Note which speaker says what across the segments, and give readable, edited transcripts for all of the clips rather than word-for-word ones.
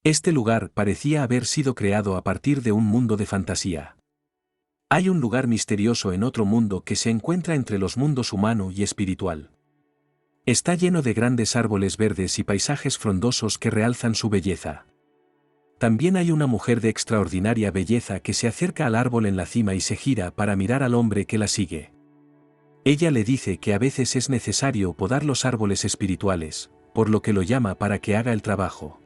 Speaker 1: Este lugar parecía haber sido creado a partir de un mundo de fantasía. Hay un lugar misterioso en otro mundo que se encuentra entre los mundos humano y espiritual. Está lleno de grandes árboles verdes y paisajes frondosos que realzan su belleza. También hay una mujer de extraordinaria belleza que se acerca al árbol en la cima y se gira para mirar al hombre que la sigue. Ella le dice que a veces es necesario podar los árboles espirituales, por lo que lo llama para que haga el trabajo.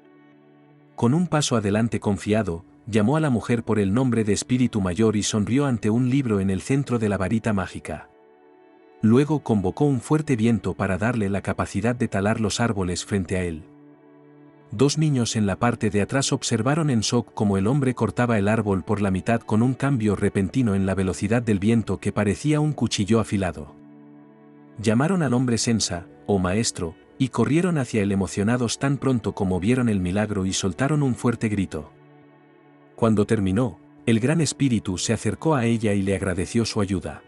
Speaker 1: Con un paso adelante confiado, llamó a la mujer por el nombre de Espíritu Mayor y sonrió ante un libro en el centro de la varita mágica. Luego convocó un fuerte viento para darle la capacidad de talar los árboles frente a él. Dos niños en la parte de atrás observaron en shock cómo el hombre cortaba el árbol por la mitad con un cambio repentino en la velocidad del viento que parecía un cuchillo afilado. Llamaron al hombre Sensa, o maestro, y corrieron hacia él emocionados tan pronto como vieron el milagro y soltaron un fuerte grito. Cuando terminó, el gran espíritu se acercó a ella y le agradeció su ayuda.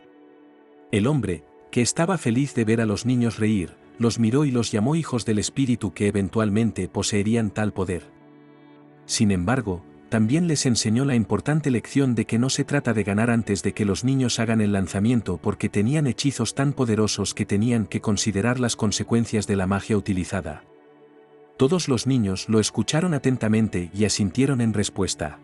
Speaker 1: El hombre, que estaba feliz de ver a los niños reír, los miró y los llamó hijos del espíritu que eventualmente poseerían tal poder. Sin embargo, también les enseñó la importante lección de que no se trata de ganar antes de que los niños hagan el lanzamiento porque tenían hechizos tan poderosos que tenían que considerar las consecuencias de la magia utilizada. Todos los niños lo escucharon atentamente y asintieron en respuesta.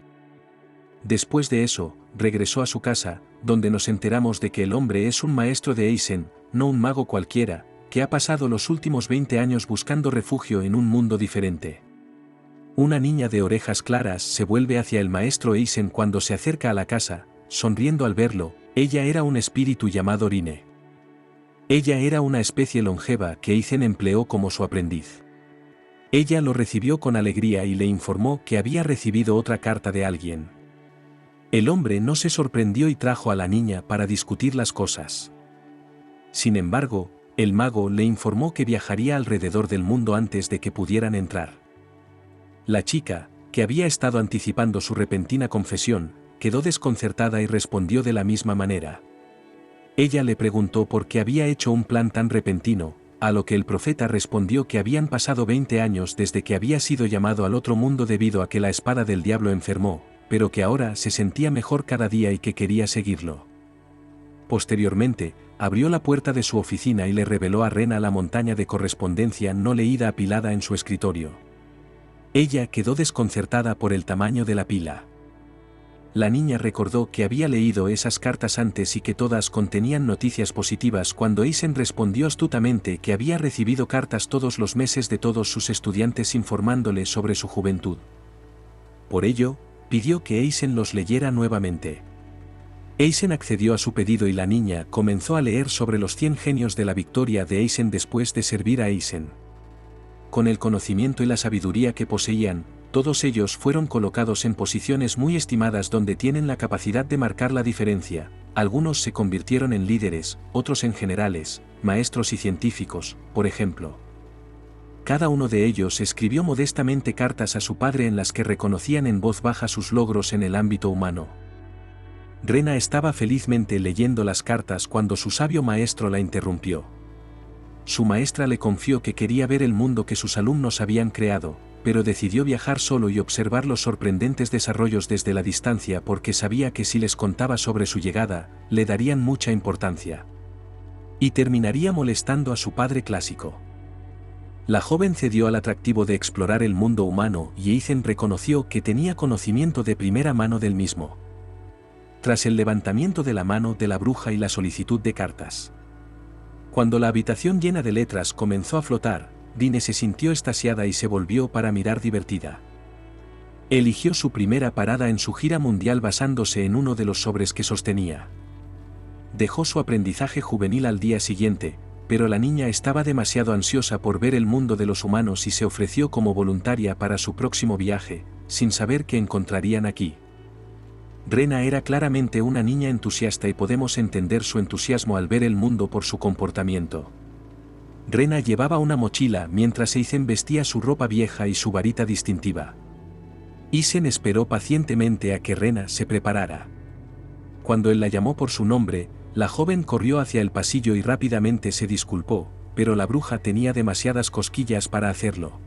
Speaker 1: Después de eso, regresó a su casa, donde nos enteramos de que el hombre es un maestro de Eisen, no un mago cualquiera, que ha pasado los últimos 20 años buscando refugio en un mundo diferente. Una niña de orejas claras se vuelve hacia el maestro Eisen cuando se acerca a la casa, sonriendo al verlo. Ella era un espíritu llamado Rine. Ella era una especie longeva que Eisen empleó como su aprendiz. Ella lo recibió con alegría y le informó que había recibido otra carta de alguien. El hombre no se sorprendió y trajo a la niña para discutir las cosas. Sin embargo, el mago le informó que viajaría alrededor del mundo antes de que pudieran entrar. La chica, que había estado anticipando su repentina confesión, quedó desconcertada y respondió de la misma manera. Ella le preguntó por qué había hecho un plan tan repentino, a lo que el profeta respondió que habían pasado 20 años desde que había sido llamado al otro mundo debido a que la espada del diablo enfermó, pero que ahora se sentía mejor cada día y que quería seguirlo. Posteriormente, abrió la puerta de su oficina y le reveló a Rena la montaña de correspondencia no leída apilada en su escritorio. Ella quedó desconcertada por el tamaño de la pila. La niña recordó que había leído esas cartas antes y que todas contenían noticias positivas cuando Eisen respondió astutamente que había recibido cartas todos los meses de todos sus estudiantes informándole sobre su juventud. Por ello, pidió que Eisen los leyera nuevamente. Eisen accedió a su pedido y la niña comenzó a leer sobre los 100 genios de la victoria de Eisen después de servir a Eisen. Con el conocimiento y la sabiduría que poseían, todos ellos fueron colocados en posiciones muy estimadas donde tienen la capacidad de marcar la diferencia. Algunos se convirtieron en líderes, otros en generales, maestros y científicos, por ejemplo. Cada uno de ellos escribió modestamente cartas a su padre en las que reconocían en voz baja sus logros en el ámbito humano. Rena estaba felizmente leyendo las cartas cuando su sabio maestro la interrumpió. Su maestra le confió que quería ver el mundo que sus alumnos habían creado, pero decidió viajar solo y observar los sorprendentes desarrollos desde la distancia porque sabía que si les contaba sobre su llegada, le darían mucha importancia. Y terminaría molestando a su padre clásico. La joven cedió al atractivo de explorar el mundo humano y Eisen reconoció que tenía conocimiento de primera mano del mismo. Tras el levantamiento de la mano de la bruja y la solicitud de cartas. Cuando la habitación llena de letras comenzó a flotar, Rine se sintió extasiada y se volvió para mirar divertida. Eligió su primera parada en su gira mundial basándose en uno de los sobres que sostenía. Dejó su aprendizaje juvenil al día siguiente, pero la niña estaba demasiado ansiosa por ver el mundo de los humanos y se ofreció como voluntaria para su próximo viaje, sin saber qué encontrarían aquí. Rena era claramente una niña entusiasta y podemos entender su entusiasmo al ver el mundo por su comportamiento. Rena llevaba una mochila mientras Eisen vestía su ropa vieja y su varita distintiva. Eisen esperó pacientemente a que Rena se preparara. Cuando él la llamó por su nombre, la joven corrió hacia el pasillo y rápidamente se disculpó, pero la bruja tenía demasiadas cosquillas para hacerlo.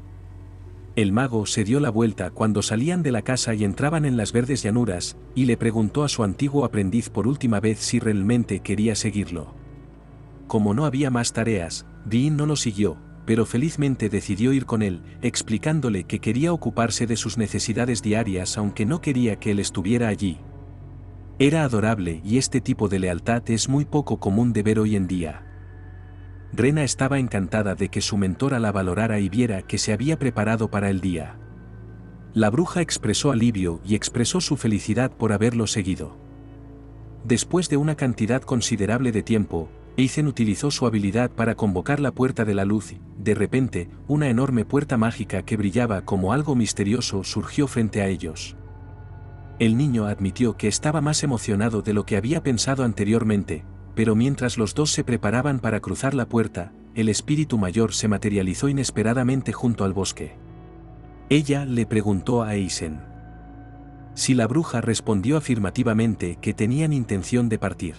Speaker 1: El mago se dio la vuelta cuando salían de la casa y entraban en las verdes llanuras, y le preguntó a su antiguo aprendiz por última vez si realmente quería seguirlo. Como no había más tareas, Dean no lo siguió, pero felizmente decidió ir con él, explicándole que quería ocuparse de sus necesidades diarias aunque no quería que él estuviera allí. Era adorable y este tipo de lealtad es muy poco común de ver hoy en día. Rena estaba encantada de que su mentora la valorara y viera que se había preparado para el día. La bruja expresó alivio y expresó su felicidad por haberlo seguido. Después de una cantidad considerable de tiempo, Ethan utilizó su habilidad para convocar la puerta de la luz y, de repente, una enorme puerta mágica que brillaba como algo misterioso surgió frente a ellos. El niño admitió que estaba más emocionado de lo que había pensado anteriormente, pero mientras los dos se preparaban para cruzar la puerta, el espíritu mayor se materializó inesperadamente junto al bosque. Ella le preguntó a Eisen si la bruja respondió afirmativamente que tenían intención de partir.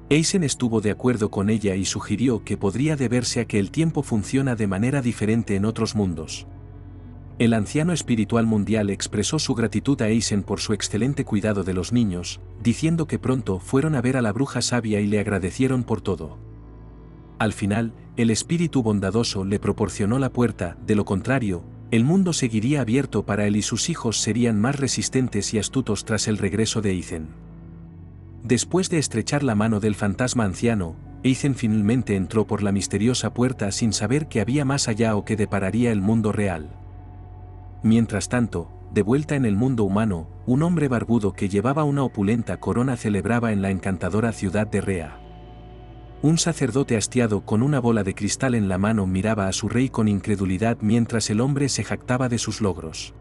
Speaker 1: Eisen estuvo de acuerdo con ella y sugirió que podría deberse a que el tiempo funciona de manera diferente en otros mundos. El anciano espiritual mundial expresó su gratitud a Eisen por su excelente cuidado de los niños, diciendo que pronto fueron a ver a la bruja sabia y le agradecieron por todo. Al final, el espíritu bondadoso le proporcionó la puerta, de lo contrario, el mundo seguiría abierto para él y sus hijos serían más resistentes y astutos tras el regreso de Ethan. Después de estrechar la mano del fantasma anciano, Ethan finalmente entró por la misteriosa puerta sin saber que había más allá o que depararía el mundo real. Mientras tanto, de vuelta en el mundo humano, un hombre barbudo que llevaba una opulenta corona celebraba en la encantadora ciudad de Rea. Un sacerdote hastiado con una bola de cristal en la mano miraba a su rey con incredulidad mientras el hombre se jactaba de sus logros.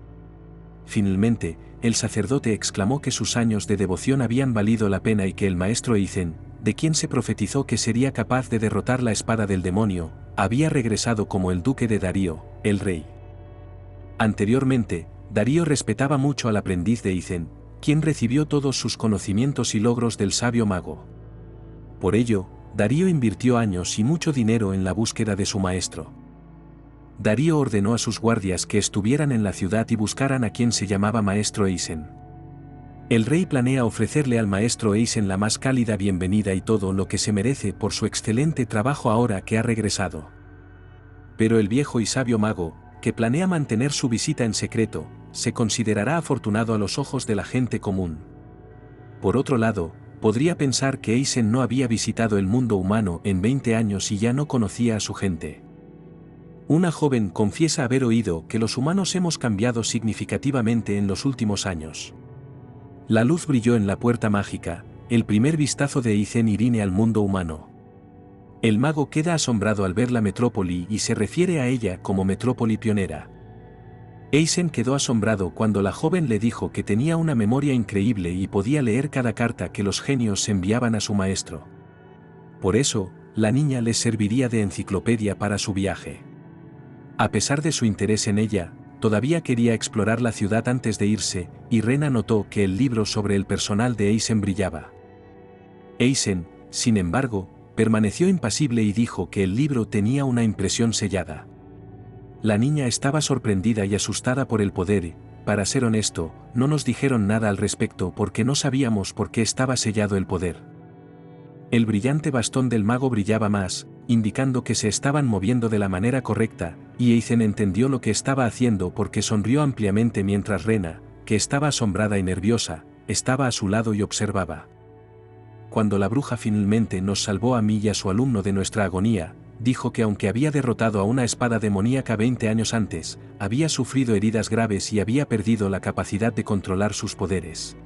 Speaker 1: Finalmente, el sacerdote exclamó que sus años de devoción habían valido la pena y que el maestro Ethan, de quien se profetizó que sería capaz de derrotar la espada del demonio, había regresado como el duque de Darío, el rey. Anteriormente, Darío respetaba mucho al aprendiz de Ethan, quien recibió todos sus conocimientos y logros del sabio mago. Por ello, Darío invirtió años y mucho dinero en la búsqueda de su maestro. Darío ordenó a sus guardias que estuvieran en la ciudad y buscaran a quien se llamaba Maestro Eisen. El rey planea ofrecerle al Maestro Eisen la más cálida bienvenida y todo lo que se merece por su excelente trabajo ahora que ha regresado. Pero el viejo y sabio mago, que planea mantener su visita en secreto, se considerará afortunado a los ojos de la gente común. Por otro lado, podría pensar que Eisen no había visitado el mundo humano en 20 años y ya no conocía a su gente. Una joven confiesa haber oído que los humanos hemos cambiado significativamente en los últimos años. La luz brilló en la puerta mágica, el primer vistazo de Ethan Irene al mundo humano. El mago queda asombrado al ver la metrópoli y se refiere a ella como metrópoli pionera. Eisen quedó asombrado cuando la joven le dijo que tenía una memoria increíble y podía leer cada carta que los genios enviaban a su maestro. Por eso, la niña les serviría de enciclopedia para su viaje. A pesar de su interés en ella, todavía quería explorar la ciudad antes de irse, y Rena notó que el libro sobre el personal de Eisen brillaba. Eisen, sin embargo, permaneció impasible y dijo que el libro tenía una impresión sellada. La niña estaba sorprendida y asustada por el poder. Para ser honesto, no nos dijeron nada al respecto porque no sabíamos por qué estaba sellado el poder. El brillante bastón del mago brillaba más, indicando que se estaban moviendo de la manera correcta, y Ethan entendió lo que estaba haciendo porque sonrió ampliamente mientras Rena, que estaba asombrada y nerviosa, estaba a su lado y observaba. Cuando la bruja finalmente nos salvó a mí y a su alumno de nuestra agonía, dijo que aunque había derrotado a una espada demoníaca 20 años antes, había sufrido heridas graves y había perdido la capacidad de controlar sus poderes.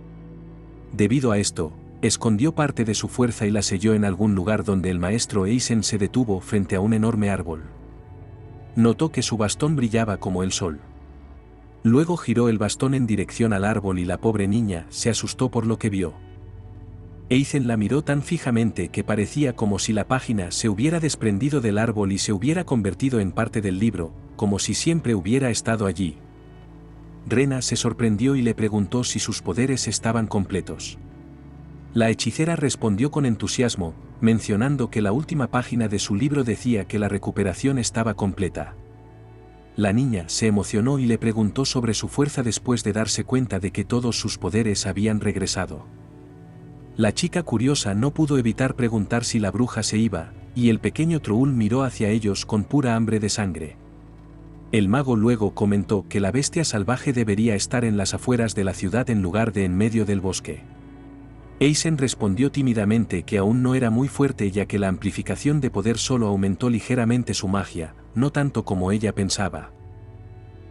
Speaker 1: Debido a esto, escondió parte de su fuerza y la selló en algún lugar donde el maestro Eisen se detuvo frente a un enorme árbol. Notó que su bastón brillaba como el sol. Luego giró el bastón en dirección al árbol y la pobre niña se asustó por lo que vio. Eisen la miró tan fijamente que parecía como si la página se hubiera desprendido del árbol y se hubiera convertido en parte del libro, como si siempre hubiera estado allí. Rena se sorprendió y le preguntó si sus poderes estaban completos. La hechicera respondió con entusiasmo, mencionando que la última página de su libro decía que la recuperación estaba completa. La niña se emocionó y le preguntó sobre su fuerza después de darse cuenta de que todos sus poderes habían regresado. La chica curiosa no pudo evitar preguntar si la bruja se iba, y el pequeño Troll miró hacia ellos con pura hambre de sangre. El mago luego comentó que la bestia salvaje debería estar en las afueras de la ciudad en lugar de en medio del bosque. Eisen respondió tímidamente que aún no era muy fuerte ya que la amplificación de poder solo aumentó ligeramente su magia, no tanto como ella pensaba.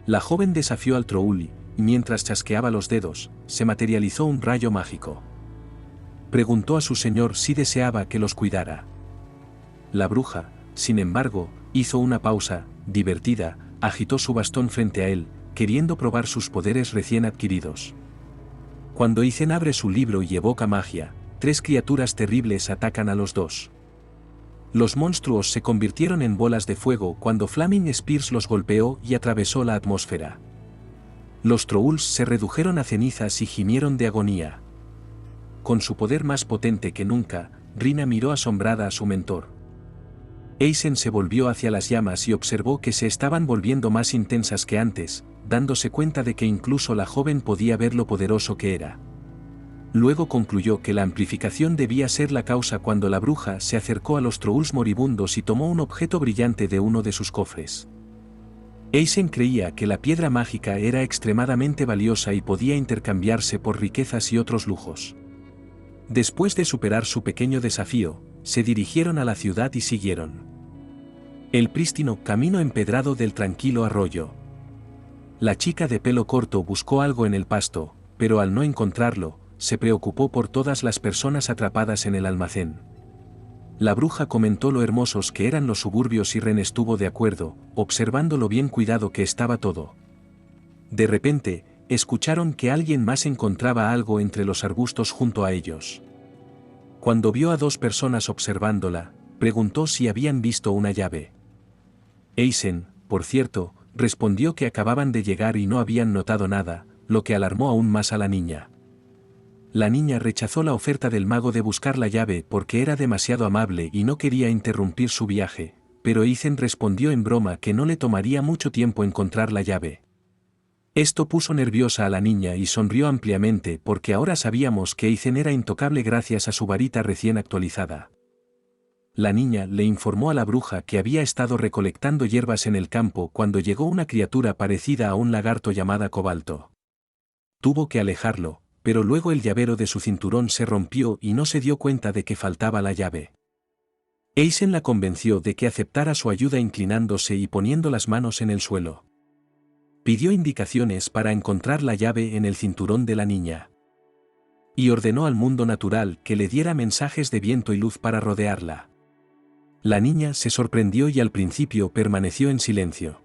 Speaker 1: La joven desafió al Troll y, mientras chasqueaba los dedos, se materializó un rayo mágico. Preguntó a su señor si deseaba que los cuidara. La bruja, sin embargo, hizo una pausa, divertida, agitó su bastón frente a él, queriendo probar sus poderes recién adquiridos. Cuando Eisen abre su libro y evoca magia, 3 criaturas terribles atacan a los dos. Los monstruos se convirtieron en bolas de fuego cuando Flaming Spears los golpeó y atravesó la atmósfera. Los Trolls se redujeron a cenizas y gimieron de agonía. Con su poder más potente que nunca, Rina miró asombrada a su mentor. Eisen se volvió hacia las llamas y observó que se estaban volviendo más intensas que antes, dándose cuenta de que incluso la joven podía ver lo poderoso que era. Luego concluyó que la amplificación debía ser la causa cuando la bruja se acercó a los Trolls moribundos y tomó un objeto brillante de uno de sus cofres. Eisen creía que la piedra mágica era extremadamente valiosa y podía intercambiarse por riquezas y otros lujos. Después de superar su pequeño desafío, se dirigieron a la ciudad y siguieron el prístino camino empedrado del tranquilo arroyo. La chica de pelo corto buscó algo en el pasto, pero al no encontrarlo, se preocupó por todas las personas atrapadas en el almacén. La bruja comentó lo hermosos que eran los suburbios y Ren estuvo de acuerdo, observando lo bien cuidado que estaba todo. De repente, escucharon que alguien más encontraba algo entre los arbustos junto a ellos. Cuando vio a 2 personas observándola, preguntó si habían visto una llave. Eisen, por cierto, respondió que acababan de llegar y no habían notado nada, lo que alarmó aún más a la niña. La niña rechazó la oferta del mago de buscar la llave porque era demasiado amable y no quería interrumpir su viaje, pero Eisen respondió en broma que no le tomaría mucho tiempo encontrar la llave. Esto puso nerviosa a la niña y sonrió ampliamente porque ahora sabíamos que Eisen era intocable gracias a su varita recién actualizada. La niña le informó a la bruja que había estado recolectando hierbas en el campo cuando llegó una criatura parecida a un lagarto llamada Cobalto. Tuvo que alejarlo, pero luego el llavero de su cinturón se rompió y no se dio cuenta de que faltaba la llave. Eisen la convenció de que aceptara su ayuda inclinándose y poniendo las manos en el suelo. Pidió indicaciones para encontrar la llave en el cinturón de la niña. Y ordenó al mundo natural que le diera mensajes de viento y luz para rodearla. La niña se sorprendió y al principio permaneció en silencio.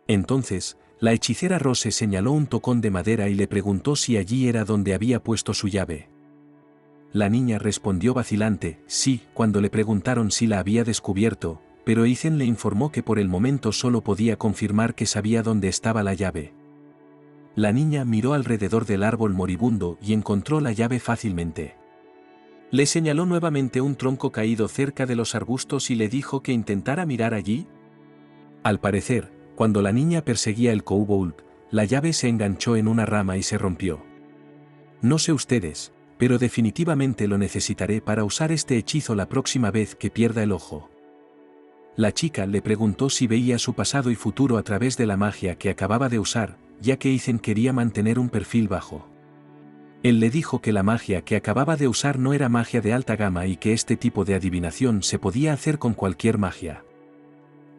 Speaker 1: Entonces, la hechicera Rose señaló un tocón de madera y le preguntó si allí era donde había puesto su llave. La niña respondió vacilante, sí, cuando le preguntaron si la había descubierto, pero Eisen le informó que por el momento solo podía confirmar que sabía dónde estaba la llave. La niña miró alrededor del árbol moribundo y encontró la llave fácilmente. Le señaló nuevamente un tronco caído cerca de los arbustos y le dijo que intentara mirar allí. Al parecer, cuando la niña perseguía el kobold, la llave se enganchó en una rama y se rompió. No sé ustedes, pero definitivamente lo necesitaré para usar este hechizo la próxima vez que pierda el ojo. La chica le preguntó si veía su pasado y futuro a través de la magia que acababa de usar, ya que Eisen quería mantener un perfil bajo. Él le dijo que la magia que acababa de usar no era magia de alta gama y que este tipo de adivinación se podía hacer con cualquier magia.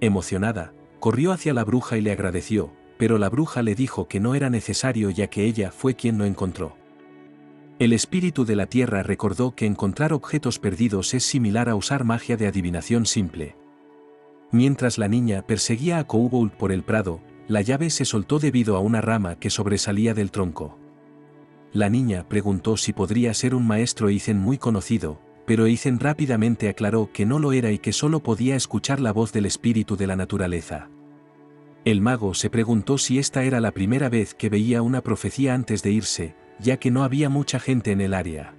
Speaker 1: Emocionada, corrió hacia la bruja y le agradeció, pero la bruja le dijo que no era necesario ya que ella fue quien lo encontró. El espíritu de la tierra recordó que encontrar objetos perdidos es similar a usar magia de adivinación simple. Mientras la niña perseguía a Kobold por el prado, la llave se soltó debido a una rama que sobresalía del tronco. La niña preguntó si podría ser un maestro Eisen muy conocido, pero Eisen rápidamente aclaró que no lo era y que solo podía escuchar la voz del espíritu de la naturaleza. El mago se preguntó si esta era la primera vez que veía una profecía antes de irse, ya que no había mucha gente en el área.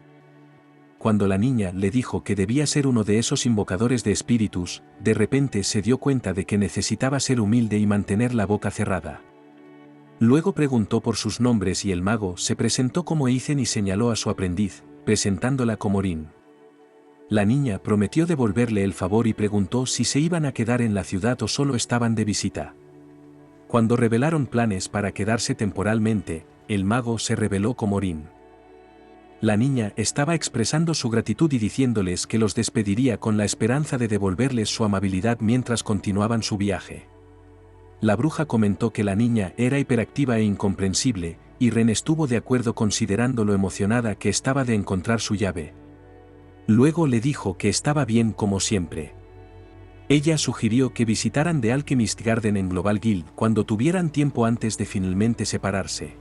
Speaker 1: cuando la niña le dijo que debía ser uno de esos invocadores de espíritus, de repente se dio cuenta de que necesitaba ser humilde y mantener la boca cerrada. Luego preguntó por sus nombres y el mago se presentó como Eisen y señaló a su aprendiz, presentándola como Rin. La niña prometió devolverle el favor y preguntó si se iban a quedar en la ciudad o solo estaban de visita. Cuando revelaron planes para quedarse temporalmente, el mago se reveló como Rin. La niña estaba expresando su gratitud y diciéndoles que los despediría con la esperanza de devolverles su amabilidad mientras continuaban su viaje. La bruja comentó que la niña era hiperactiva e incomprensible, y Ren estuvo de acuerdo considerando lo emocionada que estaba de encontrar su llave. Luego le dijo que estaba bien como siempre. Ella sugirió que visitaran The Alchemist Garden en Global Guild cuando tuvieran tiempo antes de finalmente separarse.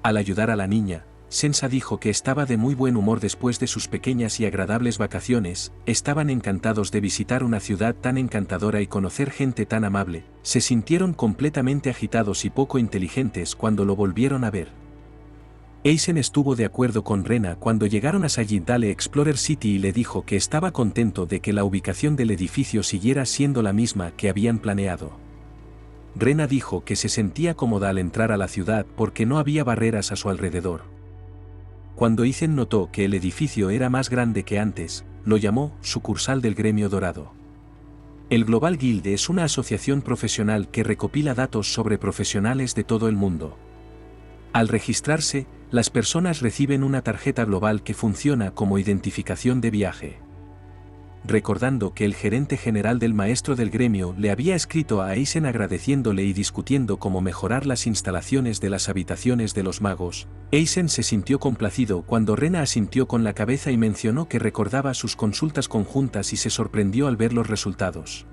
Speaker 1: Al ayudar a la niña, Sensa dijo que estaba de muy buen humor después de sus pequeñas y agradables vacaciones, estaban encantados de visitar una ciudad tan encantadora y conocer gente tan amable, se sintieron completamente agitados y poco inteligentes cuando lo volvieron a ver. Eisen estuvo de acuerdo con Rena cuando llegaron a Sagittale Explorer City y le dijo que estaba contento de que la ubicación del edificio siguiera siendo la misma que habían planeado. Rena dijo que se sentía cómoda al entrar a la ciudad porque no había barreras a su alrededor. Cuando Eisen notó que el edificio era más grande que antes, lo llamó sucursal del Gremio Dorado. El Global Guild es una asociación profesional que recopila datos sobre profesionales de todo el mundo. Al registrarse, las personas reciben una tarjeta global que funciona como identificación de viaje. Recordando que el gerente general del maestro del gremio le había escrito a Eisen agradeciéndole y discutiendo cómo mejorar las instalaciones de las habitaciones de los magos, Eisen se sintió complacido cuando Rena asintió con la cabeza y mencionó que recordaba sus consultas conjuntas y se sorprendió al ver los resultados.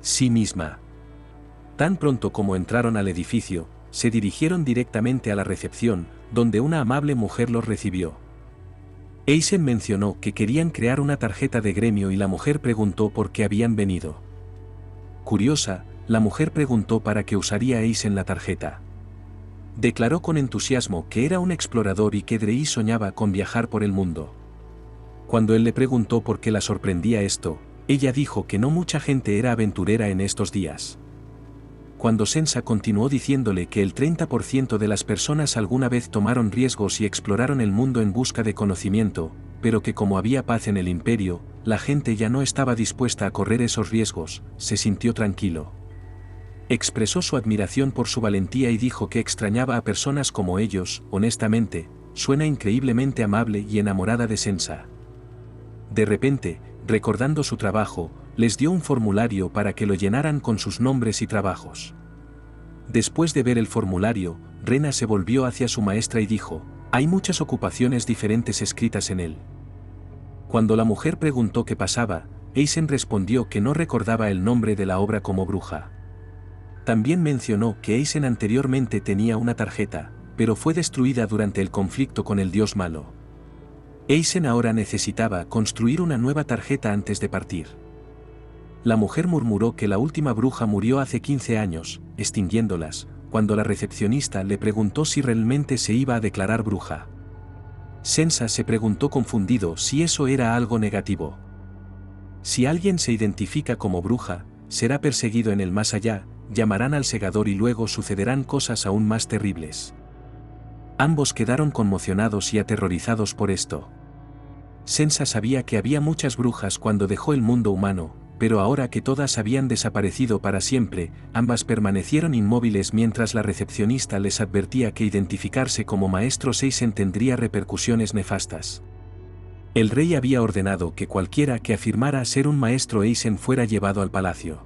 Speaker 1: Sí misma. Tan pronto como entraron al edificio, se dirigieron directamente a la recepción, donde una amable mujer los recibió. Eisen mencionó que querían crear una tarjeta de gremio y la mujer preguntó por qué habían venido. Curiosa, la mujer preguntó para qué usaría Eisen la tarjeta. Declaró con entusiasmo que era un explorador y que Drey soñaba con viajar por el mundo. Cuando él le preguntó por qué la sorprendía esto, ella dijo que no mucha gente era aventurera en estos días. Cuando Sensa continuó diciéndole que el 30% de las personas alguna vez tomaron riesgos y exploraron el mundo en busca de conocimiento, pero que como había paz en el imperio, la gente ya no estaba dispuesta a correr esos riesgos, se sintió tranquilo. Expresó su admiración por su valentía y dijo que extrañaba a personas como ellos, honestamente, suena increíblemente amable y enamorada de Sensa. De repente, recordando su trabajo, les dio un formulario para que lo llenaran con sus nombres y trabajos. Después de ver el formulario, Rena se volvió hacia su maestra y dijo, hay muchas ocupaciones diferentes escritas en él. Cuando la mujer preguntó qué pasaba, Eisen respondió que no recordaba el nombre de la obra como bruja. También mencionó que Eisen anteriormente tenía una tarjeta, pero fue destruida durante el conflicto con el dios malo. Eisen ahora necesitaba construir una nueva tarjeta antes de partir. La mujer murmuró que la última bruja murió hace 15 años, extinguiéndolas, cuando la recepcionista le preguntó si realmente se iba a declarar bruja. Sensa se preguntó confundido si eso era algo negativo. Si alguien se identifica como bruja, será perseguido en el más allá, llamarán al segador y luego sucederán cosas aún más terribles. Ambos quedaron conmocionados y aterrorizados por esto. Sensa sabía que había muchas brujas cuando dejó el mundo humano, pero ahora que todas habían desaparecido para siempre, ambas permanecieron inmóviles mientras la recepcionista les advertía que identificarse como maestro Eisen tendría repercusiones nefastas. El rey había ordenado que cualquiera que afirmara ser un maestro Eisen fuera llevado al palacio.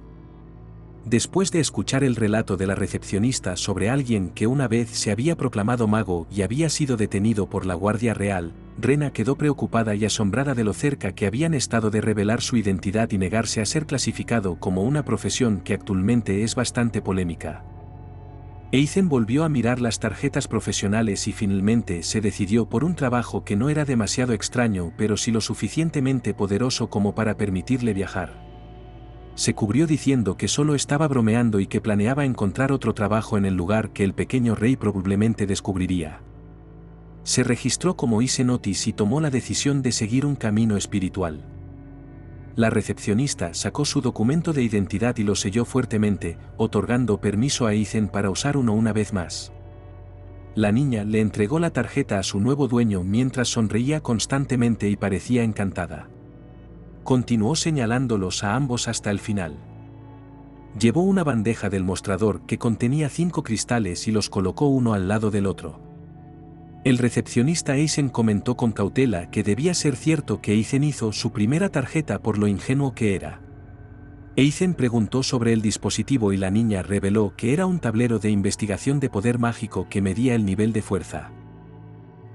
Speaker 1: Después de escuchar el relato de la recepcionista sobre alguien que una vez se había proclamado mago y había sido detenido por la Guardia Real, Rena quedó preocupada y asombrada de lo cerca que habían estado de revelar su identidad y negarse a ser clasificado como una profesión que actualmente es bastante polémica. Eisen volvió a mirar las tarjetas profesionales y finalmente se decidió por un trabajo que no era demasiado extraño pero sí lo suficientemente poderoso como para permitirle viajar. Se cubrió diciendo que solo estaba bromeando y que planeaba encontrar otro trabajo en el lugar que el pequeño rey probablemente descubriría. Se registró como Eisen Otis y tomó la decisión de seguir un camino espiritual. La recepcionista sacó su documento de identidad y lo selló fuertemente, otorgando permiso a Eisen para usar uno una vez más. La niña le entregó la tarjeta a su nuevo dueño mientras sonreía constantemente y parecía encantada. Continuó señalándolos a ambos hasta el final. Llevó una bandeja del mostrador que contenía 5 cristales y los colocó uno al lado del otro. El recepcionista Eisen comentó con cautela que debía ser cierto que Eisen hizo su primera tarjeta por lo ingenuo que era. Eisen preguntó sobre el dispositivo y la niña reveló que era un tablero de investigación de poder mágico que medía el nivel de fuerza.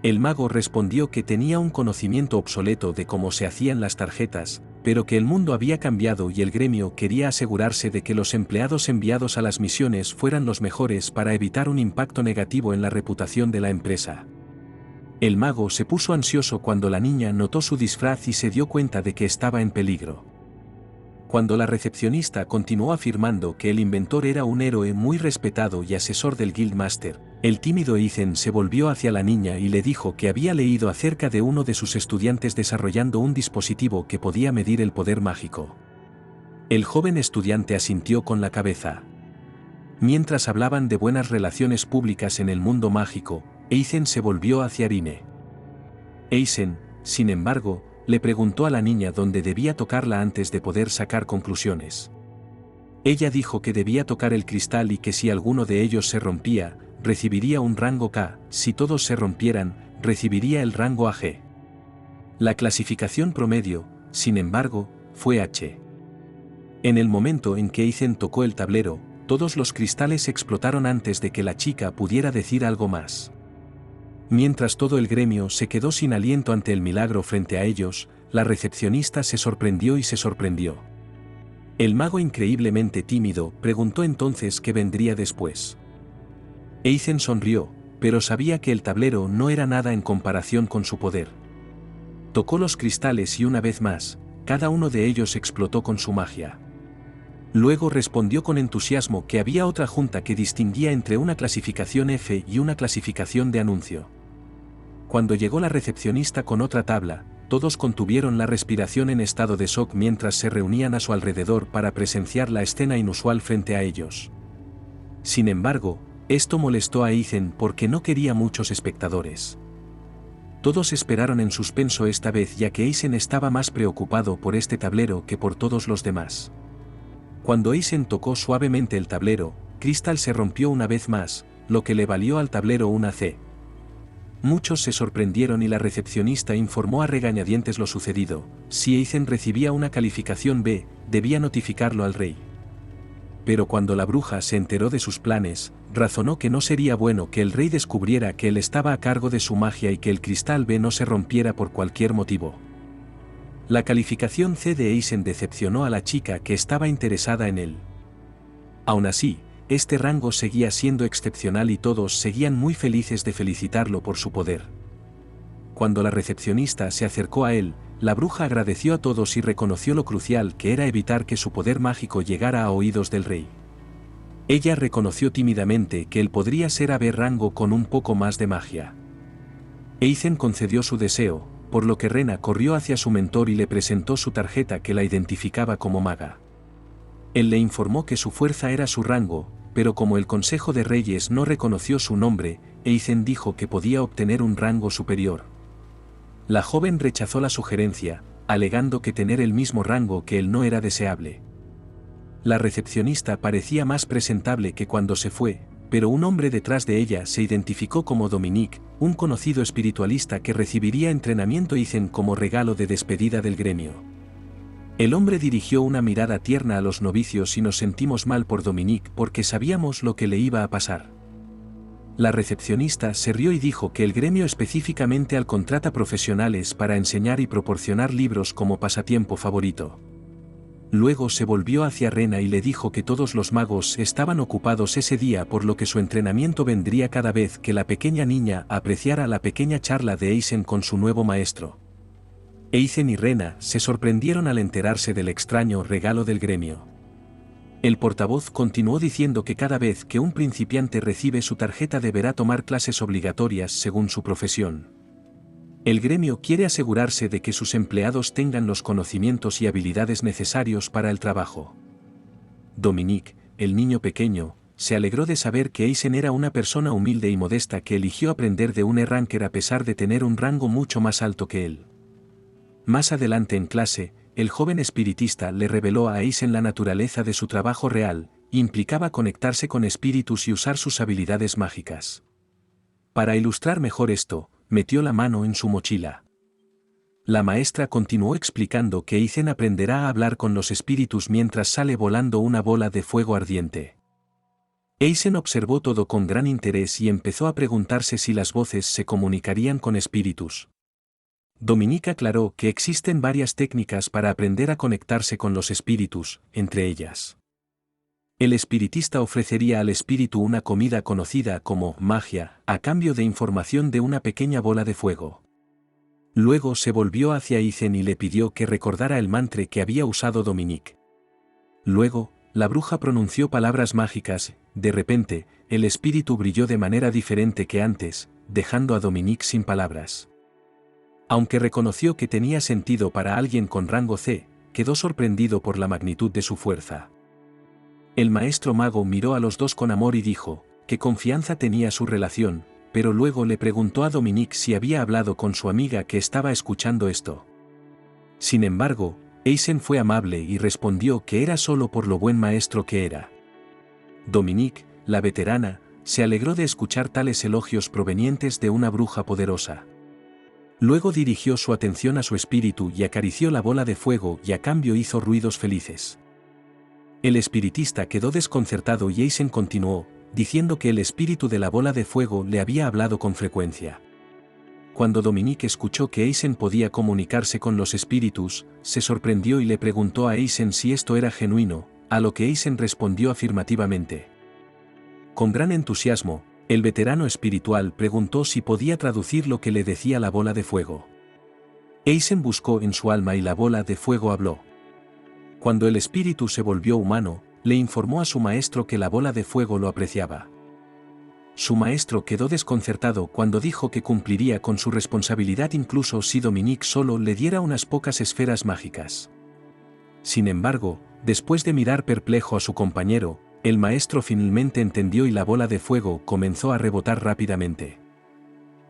Speaker 1: El mago respondió que tenía un conocimiento obsoleto de cómo se hacían las tarjetas, pero que el mundo había cambiado y el gremio quería asegurarse de que los empleados enviados a las misiones fueran los mejores para evitar un impacto negativo en la reputación de la empresa. El mago se puso ansioso cuando la niña notó su disfraz y se dio cuenta de que estaba en peligro. Cuando la recepcionista continuó afirmando que el inventor era un héroe muy respetado y asesor del Guildmaster, el tímido Eisen se volvió hacia la niña y le dijo que había leído acerca de uno de sus estudiantes desarrollando un dispositivo que podía medir el poder mágico. El joven estudiante asintió con la cabeza. Mientras hablaban de buenas relaciones públicas en el mundo mágico, Eisen se volvió hacia Rine. Eisen, sin embargo, le preguntó a la niña dónde debía tocarla antes de poder sacar conclusiones. Ella dijo que debía tocar el cristal y que si alguno de ellos se rompía, recibiría un rango K, si todos se rompieran, recibiría el rango AG. La clasificación promedio, sin embargo, fue H. En el momento en que Eisen tocó el tablero, todos los cristales explotaron antes de que la chica pudiera decir algo más. Mientras todo el gremio se quedó sin aliento ante el milagro frente a ellos, la recepcionista se sorprendió y se sorprendió. El mago increíblemente tímido preguntó entonces qué vendría después. Eisen sonrió, pero sabía que el tablero no era nada en comparación con su poder. Tocó los cristales y una vez más, cada uno de ellos explotó con su magia. Luego respondió con entusiasmo que había otra junta que distinguía entre una clasificación F y una clasificación de anuncio. Cuando llegó la recepcionista con otra tabla, todos contuvieron la respiración en estado de shock mientras se reunían a su alrededor para presenciar la escena inusual frente a ellos. Sin embargo, esto molestó a Eisen porque no quería muchos espectadores. Todos esperaron en suspenso esta vez ya que Eisen estaba más preocupado por este tablero que por todos los demás. Cuando Eisen tocó suavemente el tablero, Crystal se rompió una vez más, lo que le valió al tablero una C. Muchos se sorprendieron y la recepcionista informó a regañadientes lo sucedido. Si Eisen recibía una calificación B, debía notificarlo al rey. Pero cuando la bruja se enteró de sus planes, razonó que no sería bueno que el rey descubriera que él estaba a cargo de su magia y que el cristal B no se rompiera por cualquier motivo. La calificación C de Eisen decepcionó a la chica que estaba interesada en él. Aún así, este rango seguía siendo excepcional y todos seguían muy felices de felicitarlo por su poder. Cuando la recepcionista se acercó a él, la bruja agradeció a todos y reconoció lo crucial que era evitar que su poder mágico llegara a oídos del rey. Ella reconoció tímidamente que él podría ser AB rango con un poco más de magia. Eisen concedió su deseo, por lo que Rena corrió hacia su mentor y le presentó su tarjeta que la identificaba como maga. Él le informó que su fuerza era su rango, pero como el Consejo de Reyes no reconoció su nombre, Eisen dijo que podía obtener un rango superior. La joven rechazó la sugerencia, alegando que tener el mismo rango que él no era deseable. La recepcionista parecía más presentable que cuando se fue, pero un hombre detrás de ella se identificó como Dominique, un conocido espiritualista que recibiría entrenamiento Eisen como regalo de despedida del gremio. El hombre dirigió una mirada tierna a los novicios y nos sentimos mal por Dominique porque sabíamos lo que le iba a pasar. La recepcionista se rió y dijo que el gremio específicamente al contrata profesionales para enseñar y proporcionar libros como pasatiempo favorito. Luego se volvió hacia Rena y le dijo que todos los magos estaban ocupados ese día por lo que su entrenamiento vendría cada vez que la pequeña niña apreciara la pequeña charla de Eisen con su nuevo maestro. Eisen y Rena se sorprendieron al enterarse del extraño regalo del gremio. El portavoz continuó diciendo que cada vez que un principiante recibe su tarjeta deberá tomar clases obligatorias según su profesión. El gremio quiere asegurarse de que sus empleados tengan los conocimientos y habilidades necesarios para el trabajo. Dominique, el niño pequeño, se alegró de saber que Eisen era una persona humilde y modesta que eligió aprender de un Erranker a pesar de tener un rango mucho más alto que él. Más adelante en clase, el joven espiritista le reveló a Eisen la naturaleza de su trabajo real, implicaba conectarse con espíritus y usar sus habilidades mágicas. Para ilustrar mejor esto, metió la mano en su mochila. La maestra continuó explicando que Eisen aprenderá a hablar con los espíritus mientras sale volando una bola de fuego ardiente. Eisen observó todo con gran interés y empezó a preguntarse si las voces se comunicarían con espíritus. Dominique aclaró que existen varias técnicas para aprender a conectarse con los espíritus, entre ellas. El espiritista ofrecería al espíritu una comida conocida como magia, a cambio de información de una pequeña bola de fuego. Luego se volvió hacia Eisen y le pidió que recordara el mantra que había usado Dominique. Luego, la bruja pronunció palabras mágicas, de repente, el espíritu brilló de manera diferente que antes, dejando a Dominique sin palabras. Aunque reconoció que tenía sentido para alguien con rango C, quedó sorprendido por la magnitud de su fuerza. El maestro mago miró a los dos con amor y dijo, qué confianza tenía su relación, pero luego le preguntó a Dominique si había hablado con su amiga que estaba escuchando esto. Sin embargo, Eisen fue amable y respondió que era solo por lo buen maestro que era. Dominique, la veterana, se alegró de escuchar tales elogios provenientes de una bruja poderosa. Luego dirigió su atención a su espíritu y acarició la bola de fuego y a cambio hizo ruidos felices. El espiritista quedó desconcertado y Eisen continuó, diciendo que el espíritu de la bola de fuego le había hablado con frecuencia. Cuando Dominique escuchó que Eisen podía comunicarse con los espíritus, se sorprendió y le preguntó a Eisen si esto era genuino, a lo que Eisen respondió afirmativamente. Con gran entusiasmo, el veterano espiritual preguntó si podía traducir lo que le decía la bola de fuego. Eisen buscó en su alma y la bola de fuego habló. Cuando el espíritu se volvió humano, le informó a su maestro que la bola de fuego lo apreciaba. Su maestro quedó desconcertado cuando dijo que cumpliría con su responsabilidad incluso si Dominique solo le diera unas pocas esferas mágicas. Sin embargo, después de mirar perplejo a su compañero, el maestro finalmente entendió y la bola de fuego comenzó a rebotar rápidamente.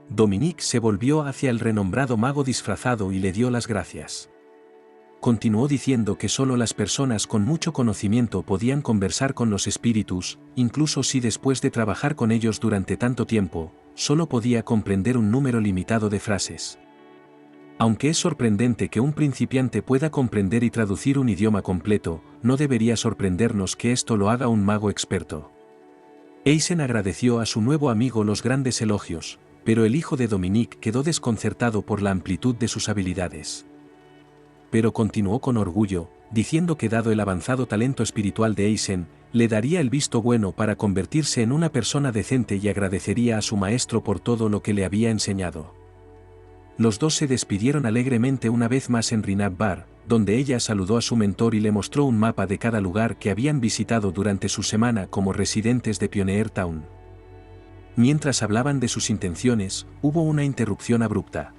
Speaker 1: Dominique se volvió hacia el renombrado mago disfrazado y le dio las gracias. Continuó diciendo que solo las personas con mucho conocimiento podían conversar con los espíritus, incluso si después de trabajar con ellos durante tanto tiempo, solo podía comprender un número limitado de frases. Aunque es sorprendente que un principiante pueda comprender y traducir un idioma completo, no debería sorprendernos que esto lo haga un mago experto. Eisen agradeció a su nuevo amigo los grandes elogios, pero el hijo de Dominique quedó desconcertado por la amplitud de sus habilidades. Pero continuó con orgullo, diciendo que dado el avanzado talento espiritual de Eisen, le daría el visto bueno para convertirse en una persona decente y agradecería a su maestro por todo lo que le había enseñado. Los dos se despidieron alegremente una vez más en Rinab Bar, donde ella saludó a su mentor y le mostró un mapa de cada lugar que habían visitado durante su semana como residentes de Pioneer Town. Mientras hablaban de sus intenciones, hubo una interrupción abrupta.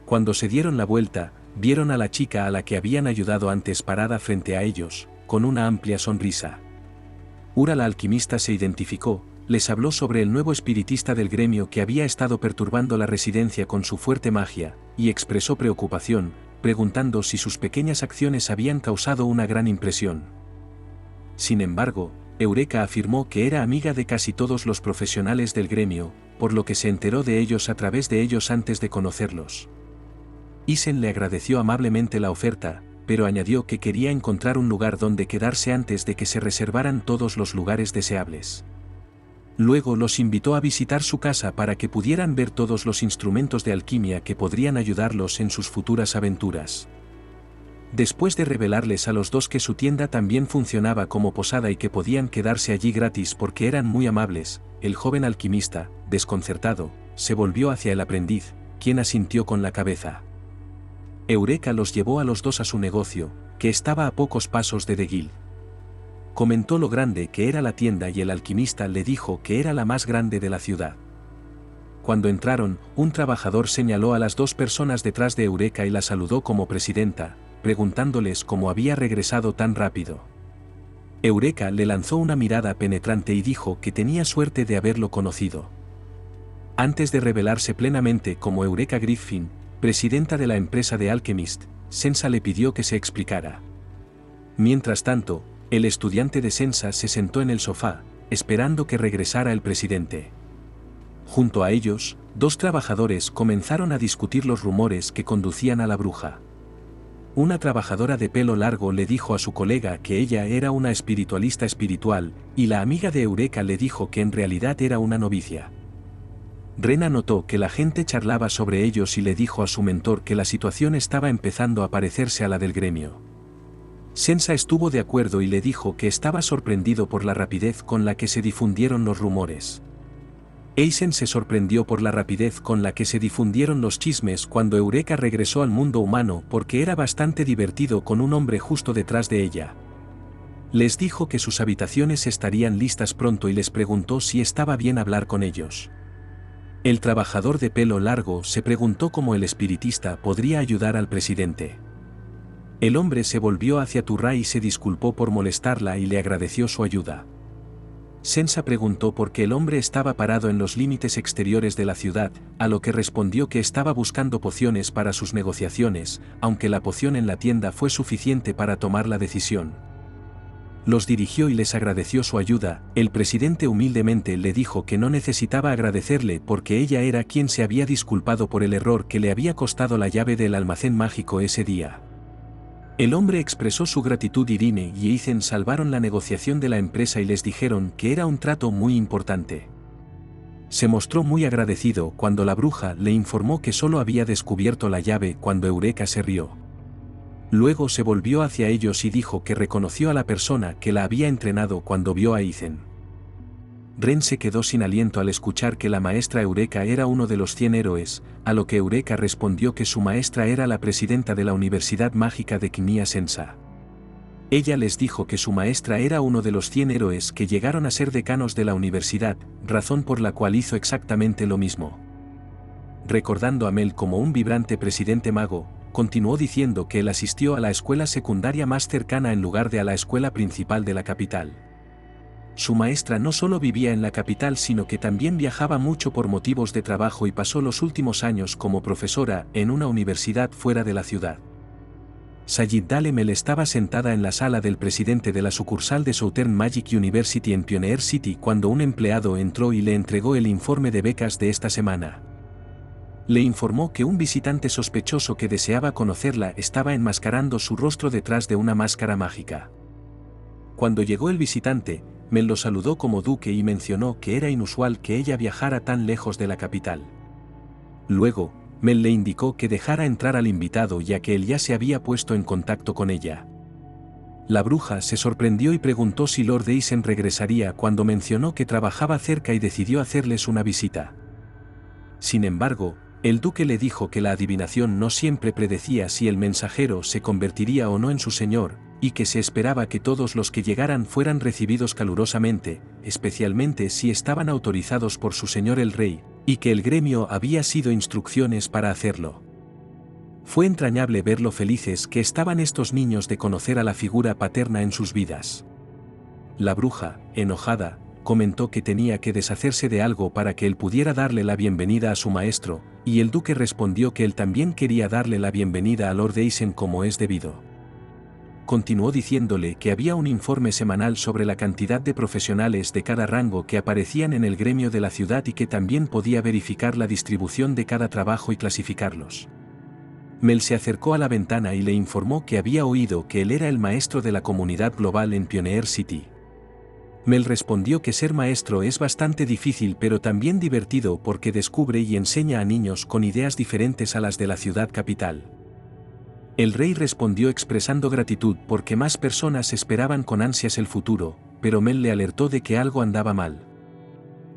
Speaker 1: Cuando se dieron la vuelta, vieron a la chica a la que habían ayudado antes parada frente a ellos, con una amplia sonrisa. Ura la alquimista se identificó, les habló sobre el nuevo espiritista del gremio que había estado perturbando la residencia con su fuerte magia, y expresó preocupación, preguntando si sus pequeñas acciones habían causado una gran impresión. Sin embargo, Eureka afirmó que era amiga de casi todos los profesionales del gremio, por lo que se enteró de ellos a través de ellos antes de conocerlos. Eisen le agradeció amablemente la oferta, pero añadió que quería encontrar un lugar donde quedarse antes de que se reservaran todos los lugares deseables. Luego los invitó a visitar su casa para que pudieran ver todos los instrumentos de alquimia que podrían ayudarlos en sus futuras aventuras. Después de revelarles a los dos que su tienda también funcionaba como posada y que podían quedarse allí gratis porque eran muy amables, el joven alquimista, desconcertado, se volvió hacia el aprendiz, quien asintió con la cabeza. Eureka los llevó a los dos a su negocio, que estaba a pocos pasos de The Guild. comentó lo grande que era la tienda y el alquimista le dijo que era la más grande de la ciudad. Cuando entraron, un trabajador señaló a las dos personas detrás de Eureka y la saludó como presidenta, preguntándoles cómo había regresado tan rápido. Eureka le lanzó una mirada penetrante y dijo que tenía suerte de haberlo conocido. Antes de revelarse plenamente como Eureka Griffin, presidenta de la empresa de Alchemist, Sensa le pidió que se explicara. Mientras tanto, el estudiante de Sensa se sentó en el sofá, esperando que regresara el presidente. Junto a ellos, dos trabajadores comenzaron a discutir los rumores que conducían a la bruja. Una trabajadora de pelo largo le dijo a su colega que ella era una espiritualista espiritual, y la amiga de Eureka le dijo que en realidad era una novicia. Rena notó que la gente charlaba sobre ellos y le dijo a su mentor que la situación estaba empezando a parecerse a la del gremio. Sensa estuvo de acuerdo y le dijo que estaba sorprendido por la rapidez con la que se difundieron los rumores. Eisen se sorprendió por la rapidez con la que se difundieron los chismes cuando Eureka regresó al mundo humano porque era bastante divertido con un hombre justo detrás de ella. Les dijo que sus habitaciones estarían listas pronto y les preguntó si estaba bien hablar con ellos. El trabajador de pelo largo se preguntó cómo el espiritista podría ayudar al presidente. El hombre se volvió hacia Turra y se disculpó por molestarla y le agradeció su ayuda. Sensa preguntó por qué el hombre estaba parado en los límites exteriores de la ciudad, a lo que respondió que estaba buscando pociones para sus negociaciones, aunque la poción en la tienda fue suficiente para tomar la decisión. Los dirigió y les agradeció su ayuda. El presidente humildemente le dijo que no necesitaba agradecerle porque ella era quien se había disculpado por el error que le había costado la llave del almacén mágico ese día. El hombre expresó su gratitud y Irene y Ethan salvaron la negociación de la empresa y les dijeron que era un trato muy importante. Se mostró muy agradecido cuando la bruja le informó que solo había descubierto la llave cuando Eureka se rió. Luego se volvió hacia ellos y dijo que reconoció a la persona que la había entrenado cuando vio a Ethan. Ren se quedó sin aliento al escuchar que la maestra Eureka era uno de los 100 héroes, a lo que Eureka respondió que su maestra era la presidenta de la Universidad Mágica de Quimia Sensa. Ella les dijo que su maestra era uno de los 100 héroes que llegaron a ser decanos de la universidad, razón por la cual hizo exactamente lo mismo. Recordando a Mel como un vibrante presidente mago, continuó diciendo que él asistió a la escuela secundaria más cercana en lugar de a la escuela principal de la capital. Su maestra no solo vivía en la capital sino que también viajaba mucho por motivos de trabajo y pasó los últimos años como profesora en una universidad fuera de la ciudad. Sayid Dalemel estaba sentada en la sala del presidente de la sucursal de Southern Magic University en Pioneer City cuando un empleado entró y le entregó el informe de becas de esta semana. Le informó que un visitante sospechoso que deseaba conocerla estaba enmascarando su rostro detrás de una máscara mágica. Cuando llegó el visitante, Mel lo saludó como duque y mencionó que era inusual que ella viajara tan lejos de la capital. Luego, Mel le indicó que dejara entrar al invitado ya que él ya se había puesto en contacto con ella. La bruja se sorprendió y preguntó si Lord Eisen regresaría cuando mencionó que trabajaba cerca y decidió hacerles una visita. Sin embargo, el duque le dijo que la adivinación no siempre predecía si el mensajero se convertiría o no en su señor, y que se esperaba que todos los que llegaran fueran recibidos calurosamente, especialmente si estaban autorizados por su señor el rey, y que el gremio había sido instrucciones para hacerlo. Fue entrañable ver lo felices que estaban estos niños de conocer a la figura paterna en sus vidas. La bruja, enojada, comentó que tenía que deshacerse de algo para que él pudiera darle la bienvenida a su maestro, y el duque respondió que él también quería darle la bienvenida a Lord Eisen como es debido. Continuó diciéndole que había un informe semanal sobre la cantidad de profesionales de cada rango que aparecían en el gremio de la ciudad y que también podía verificar la distribución de cada trabajo y clasificarlos. Mel se acercó a la ventana y le informó que había oído que él era el maestro de la comunidad global en Pioneer City. Mel respondió que ser maestro es bastante difícil pero también divertido porque descubre y enseña a niños con ideas diferentes a las de la ciudad capital. El rey respondió expresando gratitud porque más personas esperaban con ansias el futuro, pero Mel le alertó de que algo andaba mal.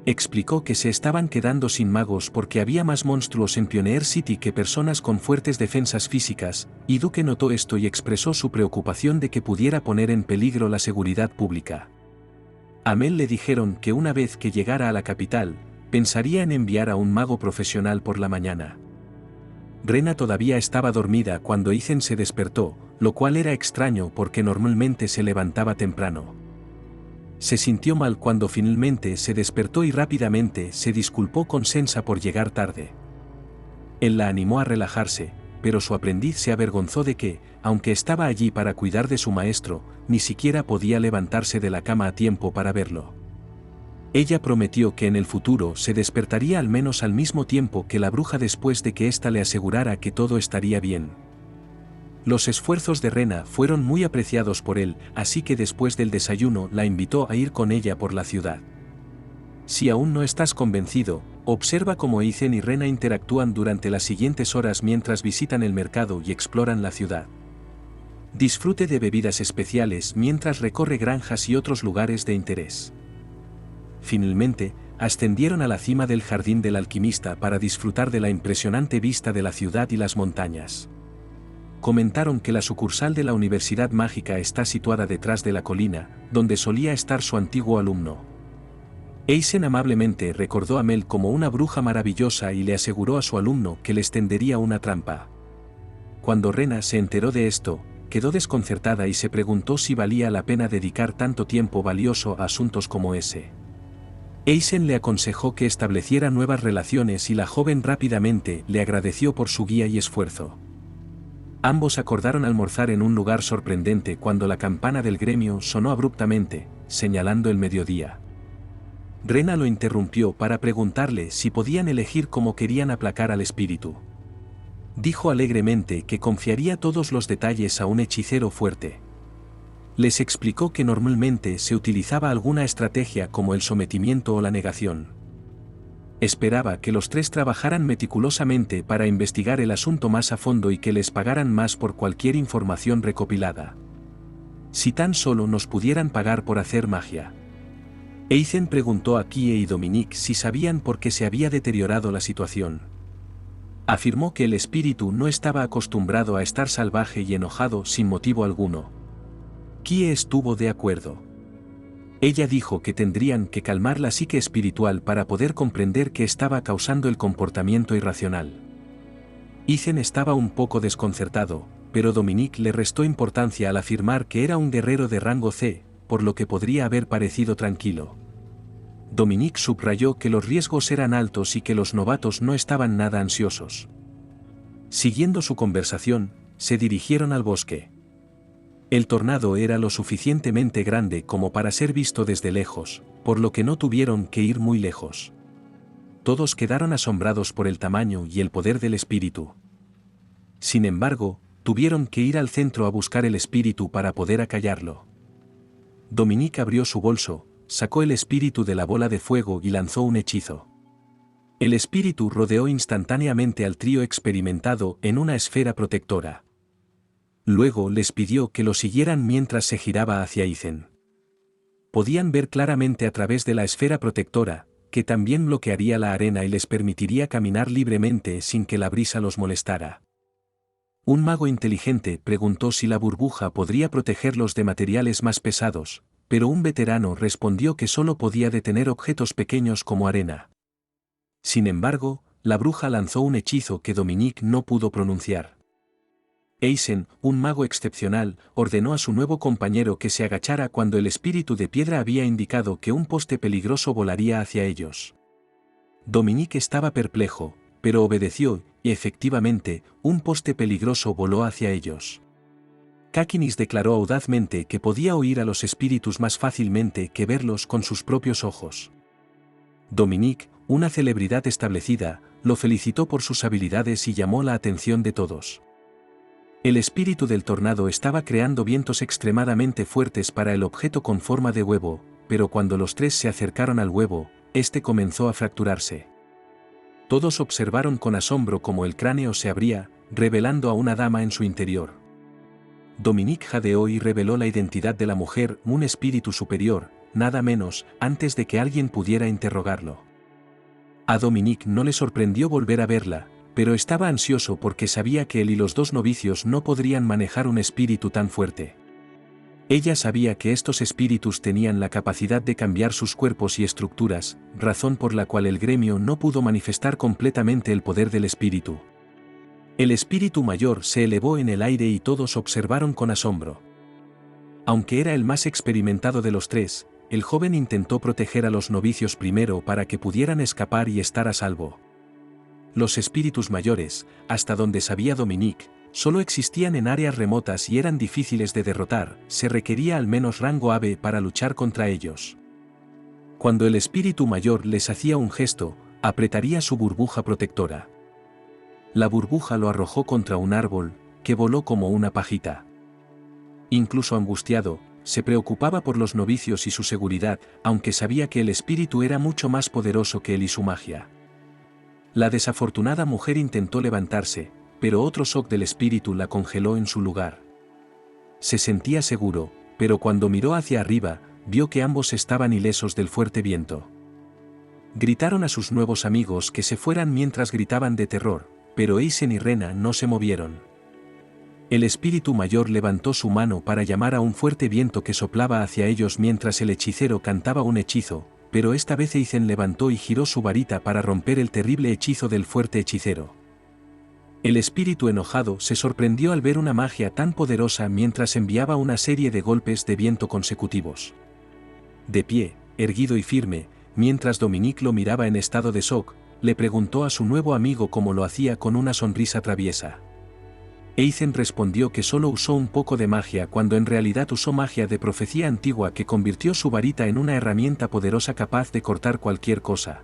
Speaker 1: Explicó que se estaban quedando sin magos porque había más monstruos en Pioneer City que personas con fuertes defensas físicas, y Duke notó esto y expresó su preocupación de que pudiera poner en peligro la seguridad pública. A Mel le dijeron que una vez que llegara a la capital, pensaría en enviar a un mago profesional por la mañana. Rena todavía estaba dormida cuando Ethan se despertó, lo cual era extraño porque normalmente se levantaba temprano. Se sintió mal cuando finalmente se despertó y rápidamente se disculpó con Sansa por llegar tarde. Él la animó a relajarse, pero su aprendiz se avergonzó de que, aunque estaba allí para cuidar de su maestro, ni siquiera podía levantarse de la cama a tiempo para verlo. Ella prometió que en el futuro se despertaría al menos al mismo tiempo que la bruja después de que ésta le asegurara que todo estaría bien. Los esfuerzos de Rena fueron muy apreciados por él, así que después del desayuno la invitó a ir con ella por la ciudad. Si aún no estás convencido, observa cómo Ethan y Rena interactúan durante las siguientes horas mientras visitan el mercado y exploran la ciudad. Disfrute de bebidas especiales mientras recorre granjas y otros lugares de interés. Finalmente, ascendieron a la cima del jardín del alquimista para disfrutar de la impresionante vista de la ciudad y las montañas. Comentaron que la sucursal de la Universidad Mágica está situada detrás de la colina, donde solía estar su antiguo alumno. Eisen amablemente recordó a Mel como una bruja maravillosa y le aseguró a su alumno que les tendería una trampa. Cuando Rena se enteró de esto, quedó desconcertada y se preguntó si valía la pena dedicar tanto tiempo valioso a asuntos como ese. Eisen le aconsejó que estableciera nuevas relaciones y la joven rápidamente le agradeció por su guía y esfuerzo. Ambos acordaron almorzar en un lugar sorprendente cuando la campana del gremio sonó abruptamente, señalando el mediodía. Rena lo interrumpió para preguntarle si podían elegir cómo querían aplacar al espíritu. Dijo alegremente que confiaría todos los detalles a un hechicero fuerte. Les explicó que normalmente se utilizaba alguna estrategia como el sometimiento o la negación. Esperaba que los tres trabajaran meticulosamente para investigar el asunto más a fondo y que les pagaran más por cualquier información recopilada. Si tan solo nos pudieran pagar por hacer magia. Ethan preguntó a Kie y Dominique si sabían por qué se había deteriorado la situación. Afirmó que el espíritu no estaba acostumbrado a estar salvaje y enojado sin motivo alguno. Kie estuvo de acuerdo. Ella dijo que tendrían que calmar la psique espiritual para poder comprender qué estaba causando el comportamiento irracional. Ethan estaba un poco desconcertado, pero Dominique le restó importancia al afirmar que era un guerrero de rango C, por lo que podría haber parecido tranquilo. Dominique subrayó que los riesgos eran altos y que los novatos no estaban nada ansiosos. Siguiendo su conversación, se dirigieron al bosque. El tornado era lo suficientemente grande como para ser visto desde lejos, por lo que no tuvieron que ir muy lejos. Todos quedaron asombrados por el tamaño y el poder del espíritu. Sin embargo, tuvieron que ir al centro a buscar el espíritu para poder acallarlo. Dominique abrió su bolso, sacó el espíritu de la bola de fuego y lanzó un hechizo. El espíritu rodeó instantáneamente al trío experimentado en una esfera protectora. Luego les pidió que lo siguieran mientras se giraba hacia Ethan. Podían ver claramente a través de la esfera protectora, que también bloquearía la arena y les permitiría caminar libremente sin que la brisa los molestara. Un mago inteligente preguntó si la burbuja podría protegerlos de materiales más pesados, pero un veterano respondió que solo podía detener objetos pequeños como arena. Sin embargo, la bruja lanzó un hechizo que Dominique no pudo pronunciar. Eisen, un mago excepcional, ordenó a su nuevo compañero que se agachara cuando el espíritu de piedra había indicado que un poste peligroso volaría hacia ellos. Dominique estaba perplejo, pero obedeció, y efectivamente, un poste peligroso voló hacia ellos. Kakinis declaró audazmente que podía oír a los espíritus más fácilmente que verlos con sus propios ojos. Dominique, una celebridad establecida, lo felicitó por sus habilidades y llamó la atención de todos. El espíritu del tornado estaba creando vientos extremadamente fuertes para el objeto con forma de huevo, pero cuando los tres se acercaron al huevo, este comenzó a fracturarse. Todos observaron con asombro cómo el cráneo se abría, revelando a una dama en su interior. Dominique jadeó y reveló la identidad de la mujer, un espíritu superior, nada menos, antes de que alguien pudiera interrogarlo. A Dominique no le sorprendió volver a verla, pero estaba ansioso porque sabía que él y los dos novicios no podrían manejar un espíritu tan fuerte. Ella sabía que estos espíritus tenían la capacidad de cambiar sus cuerpos y estructuras, razón por la cual el gremio no pudo manifestar completamente el poder del espíritu. El espíritu mayor se elevó en el aire y todos observaron con asombro. Aunque era el más experimentado de los tres, el joven intentó proteger a los novicios primero para que pudieran escapar y estar a salvo. Los espíritus mayores, hasta donde sabía Dominique, solo existían en áreas remotas y eran difíciles de derrotar, se requería al menos rango ave para luchar contra ellos. Cuando el espíritu mayor les hacía un gesto, apretaría su burbuja protectora. La burbuja lo arrojó contra un árbol, que voló como una pajita. Incluso angustiado, se preocupaba por los novicios y su seguridad, aunque sabía que el espíritu era mucho más poderoso que él y su magia. La desafortunada mujer intentó levantarse, pero otro shock del espíritu la congeló en su lugar. Se sentía seguro, pero cuando miró hacia arriba, vio que ambos estaban ilesos del fuerte viento. Gritaron a sus nuevos amigos que se fueran mientras gritaban de terror, pero Eisen y Rena no se movieron. El espíritu mayor levantó su mano para llamar a un fuerte viento que soplaba hacia ellos mientras el hechicero cantaba un hechizo, pero esta vez Eisen levantó y giró su varita para romper el terrible hechizo del fuerte hechicero. El espíritu enojado se sorprendió al ver una magia tan poderosa mientras enviaba una serie de golpes de viento consecutivos. De pie, erguido y firme, mientras Dominique lo miraba en estado de shock, le preguntó a su nuevo amigo cómo lo hacía con una sonrisa traviesa. Eisen respondió que solo usó un poco de magia cuando en realidad usó magia de profecía antigua que convirtió su varita en una herramienta poderosa capaz de cortar cualquier cosa.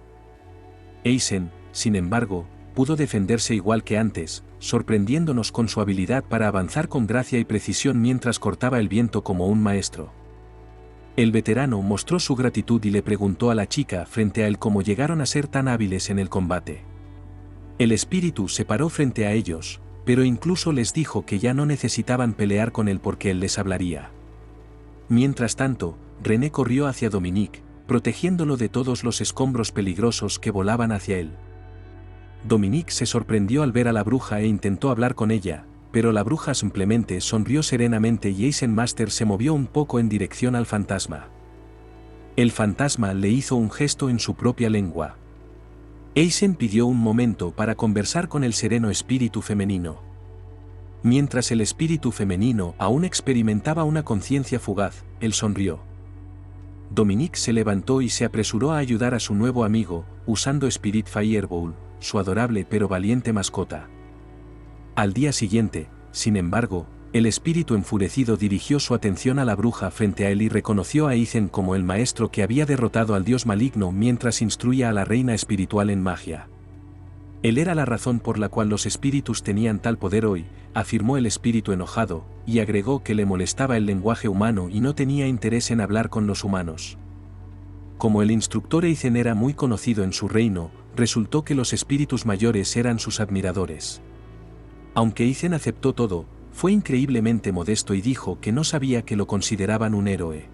Speaker 1: Eisen, sin embargo, pudo defenderse igual que antes, sorprendiéndonos con su habilidad para avanzar con gracia y precisión mientras cortaba el viento como un maestro. El veterano mostró su gratitud y le preguntó a la chica frente a él cómo llegaron a ser tan hábiles en el combate. El espíritu se paró frente a ellos, pero incluso les dijo que ya no necesitaban pelear con él porque él les hablaría. Mientras tanto, René corrió hacia Dominique, protegiéndolo de todos los escombros peligrosos que volaban hacia él. Dominique se sorprendió al ver a la bruja e intentó hablar con ella, pero la bruja simplemente sonrió serenamente y Eisen Master se movió un poco en dirección al fantasma. El fantasma le hizo un gesto en su propia lengua. Eisen pidió un momento para conversar con el sereno espíritu femenino. Mientras el espíritu femenino aún experimentaba una conciencia fugaz, él sonrió. Dominique se levantó y se apresuró a ayudar a su nuevo amigo, usando Spirit Firebowl, su adorable pero valiente mascota. Al día siguiente, sin embargo, el espíritu enfurecido dirigió su atención a la bruja frente a él y reconoció a Eisen como el maestro que había derrotado al dios maligno mientras instruía a la reina espiritual en magia. Él era la razón por la cual los espíritus tenían tal poder hoy, afirmó el espíritu enojado, y agregó que le molestaba el lenguaje humano y no tenía interés en hablar con los humanos. Como el instructor Eisen era muy conocido en su reino, resultó que los espíritus mayores eran sus admiradores. Aunque Eisen aceptó todo, fue increíblemente modesto y dijo que no sabía que lo consideraban un héroe.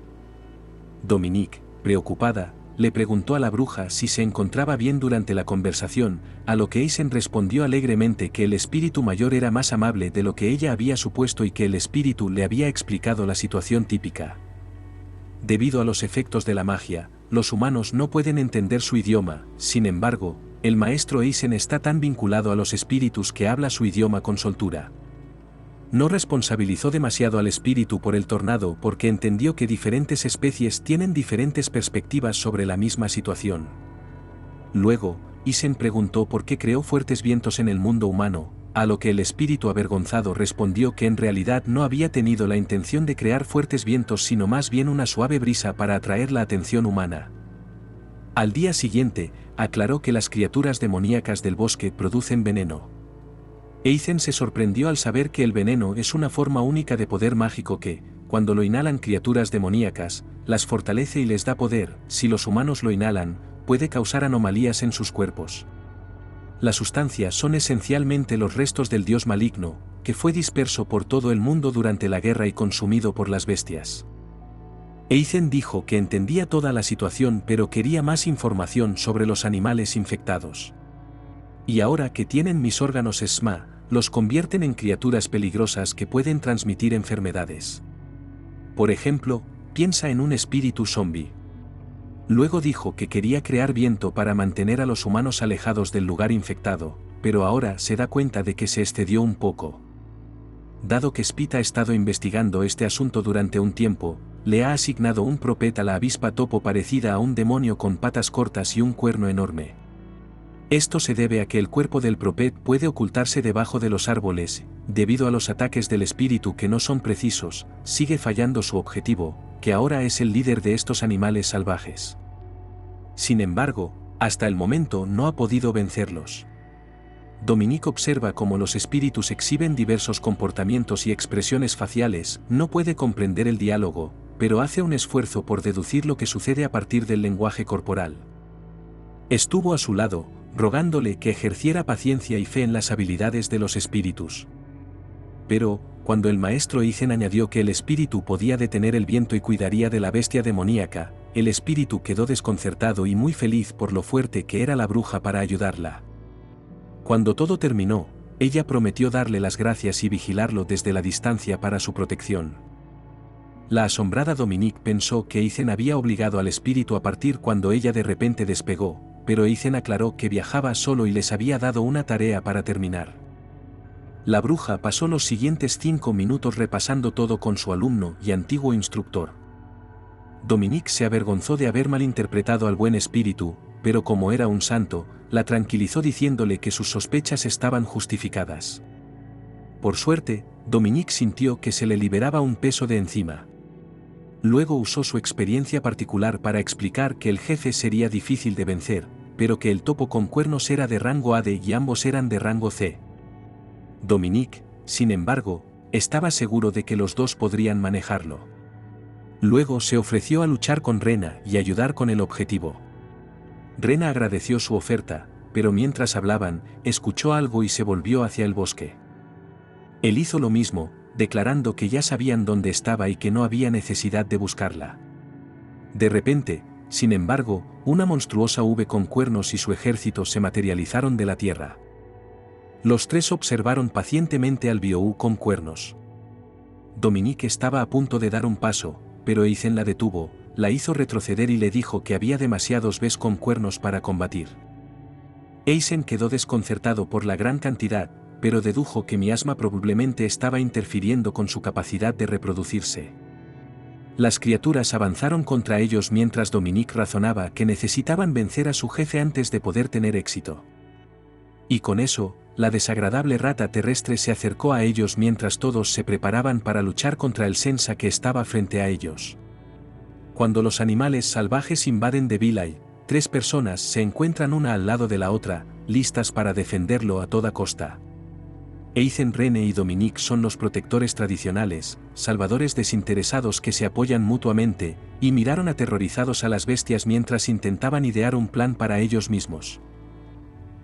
Speaker 1: Dominique, preocupada, le preguntó a la bruja si se encontraba bien durante la conversación, a lo que Eisen respondió alegremente que el espíritu mayor era más amable de lo que ella había supuesto y que el espíritu le había explicado la situación típica. Debido a los efectos de la magia, los humanos no pueden entender su idioma, sin embargo, el maestro Eisen está tan vinculado a los espíritus que habla su idioma con soltura. No responsabilizó demasiado al espíritu por el tornado porque entendió que diferentes especies tienen diferentes perspectivas sobre la misma situación. Luego, Eisen preguntó por qué creó fuertes vientos en el mundo humano, a lo que el espíritu avergonzado respondió que en realidad no había tenido la intención de crear fuertes vientos sino más bien una suave brisa para atraer la atención humana. Al día siguiente, aclaró que las criaturas demoníacas del bosque producen veneno. Eisen se sorprendió al saber que el veneno es una forma única de poder mágico que, cuando lo inhalan criaturas demoníacas, las fortalece y les da poder. Si los humanos lo inhalan, puede causar anomalías en sus cuerpos. Las sustancias son esencialmente los restos del dios maligno, que fue disperso por todo el mundo durante la guerra y consumido por las bestias. Aizen dijo que entendía toda la situación pero quería más información sobre los animales infectados. Y ahora que tienen mis órganos SMA, los convierten en criaturas peligrosas que pueden transmitir enfermedades. Por ejemplo, piensa en un espíritu zombie. Luego dijo que quería crear viento para mantener a los humanos alejados del lugar infectado, pero ahora se da cuenta de que se excedió un poco. Dado que Spit ha estado investigando este asunto durante un tiempo, le ha asignado un propet a la avispa topo parecida a un demonio con patas cortas y un cuerno enorme. Esto se debe a que el cuerpo del propet puede ocultarse debajo de los árboles, debido a los ataques del espíritu que no son precisos, sigue fallando su objetivo, que ahora es el líder de estos animales salvajes. Sin embargo, hasta el momento no ha podido vencerlos. Dominique observa cómo los espíritus exhiben diversos comportamientos y expresiones faciales, no puede comprender el diálogo, pero hace un esfuerzo por deducir lo que sucede a partir del lenguaje corporal. Estuvo a su lado, rogándole que ejerciera paciencia y fe en las habilidades de los espíritus. Pero, cuando el maestro Aizen añadió que el espíritu podía detener el viento y cuidaría de la bestia demoníaca, el espíritu quedó desconcertado y muy feliz por lo fuerte que era la bruja para ayudarla. Cuando todo terminó, ella prometió darle las gracias y vigilarlo desde la distancia para su protección. La asombrada Dominique pensó que Aizen había obligado al espíritu a partir cuando ella de repente despegó, pero Aizen aclaró que viajaba solo y les había dado una tarea para terminar. La bruja pasó los siguientes 5 minutos repasando todo con su alumno y antiguo instructor. Dominique se avergonzó de haber malinterpretado al buen espíritu, pero como era un santo, la tranquilizó diciéndole que sus sospechas estaban justificadas. Por suerte, Dominique sintió que se le liberaba un peso de encima. Luego usó su experiencia particular para explicar que el jefe sería difícil de vencer, pero que el topo con cuernos era de rango AD y ambos eran de rango C. Dominique, sin embargo, estaba seguro de que los dos podrían manejarlo. Luego se ofreció a luchar con Rena y ayudar con el objetivo. Rena agradeció su oferta, pero mientras hablaban, escuchó algo y se volvió hacia el bosque. Él hizo lo mismo, declarando que ya sabían dónde estaba y que no había necesidad de buscarla. De repente, sin embargo, una monstruosa V con cuernos y su ejército se materializaron de la tierra. Los tres observaron pacientemente al Biou con cuernos. Dominique estaba a punto de dar un paso, pero Aizen la detuvo, la hizo retroceder y le dijo que había demasiados Bes con cuernos para combatir. Aizen quedó desconcertado por la gran cantidad, pero dedujo que miasma probablemente estaba interfiriendo con su capacidad de reproducirse. Las criaturas avanzaron contra ellos mientras Dominique razonaba que necesitaban vencer a su jefe antes de poder tener éxito. Y con eso, la desagradable rata terrestre se acercó a ellos mientras todos se preparaban para luchar contra el Sensa que estaba frente a ellos. Cuando los animales salvajes invaden de Vilay, 3 personas se encuentran una al lado de la otra, listas para defenderlo a toda costa. Aizen, Rene y Dominique son los protectores tradicionales, salvadores desinteresados que se apoyan mutuamente, y miraron aterrorizados a las bestias mientras intentaban idear un plan para ellos mismos.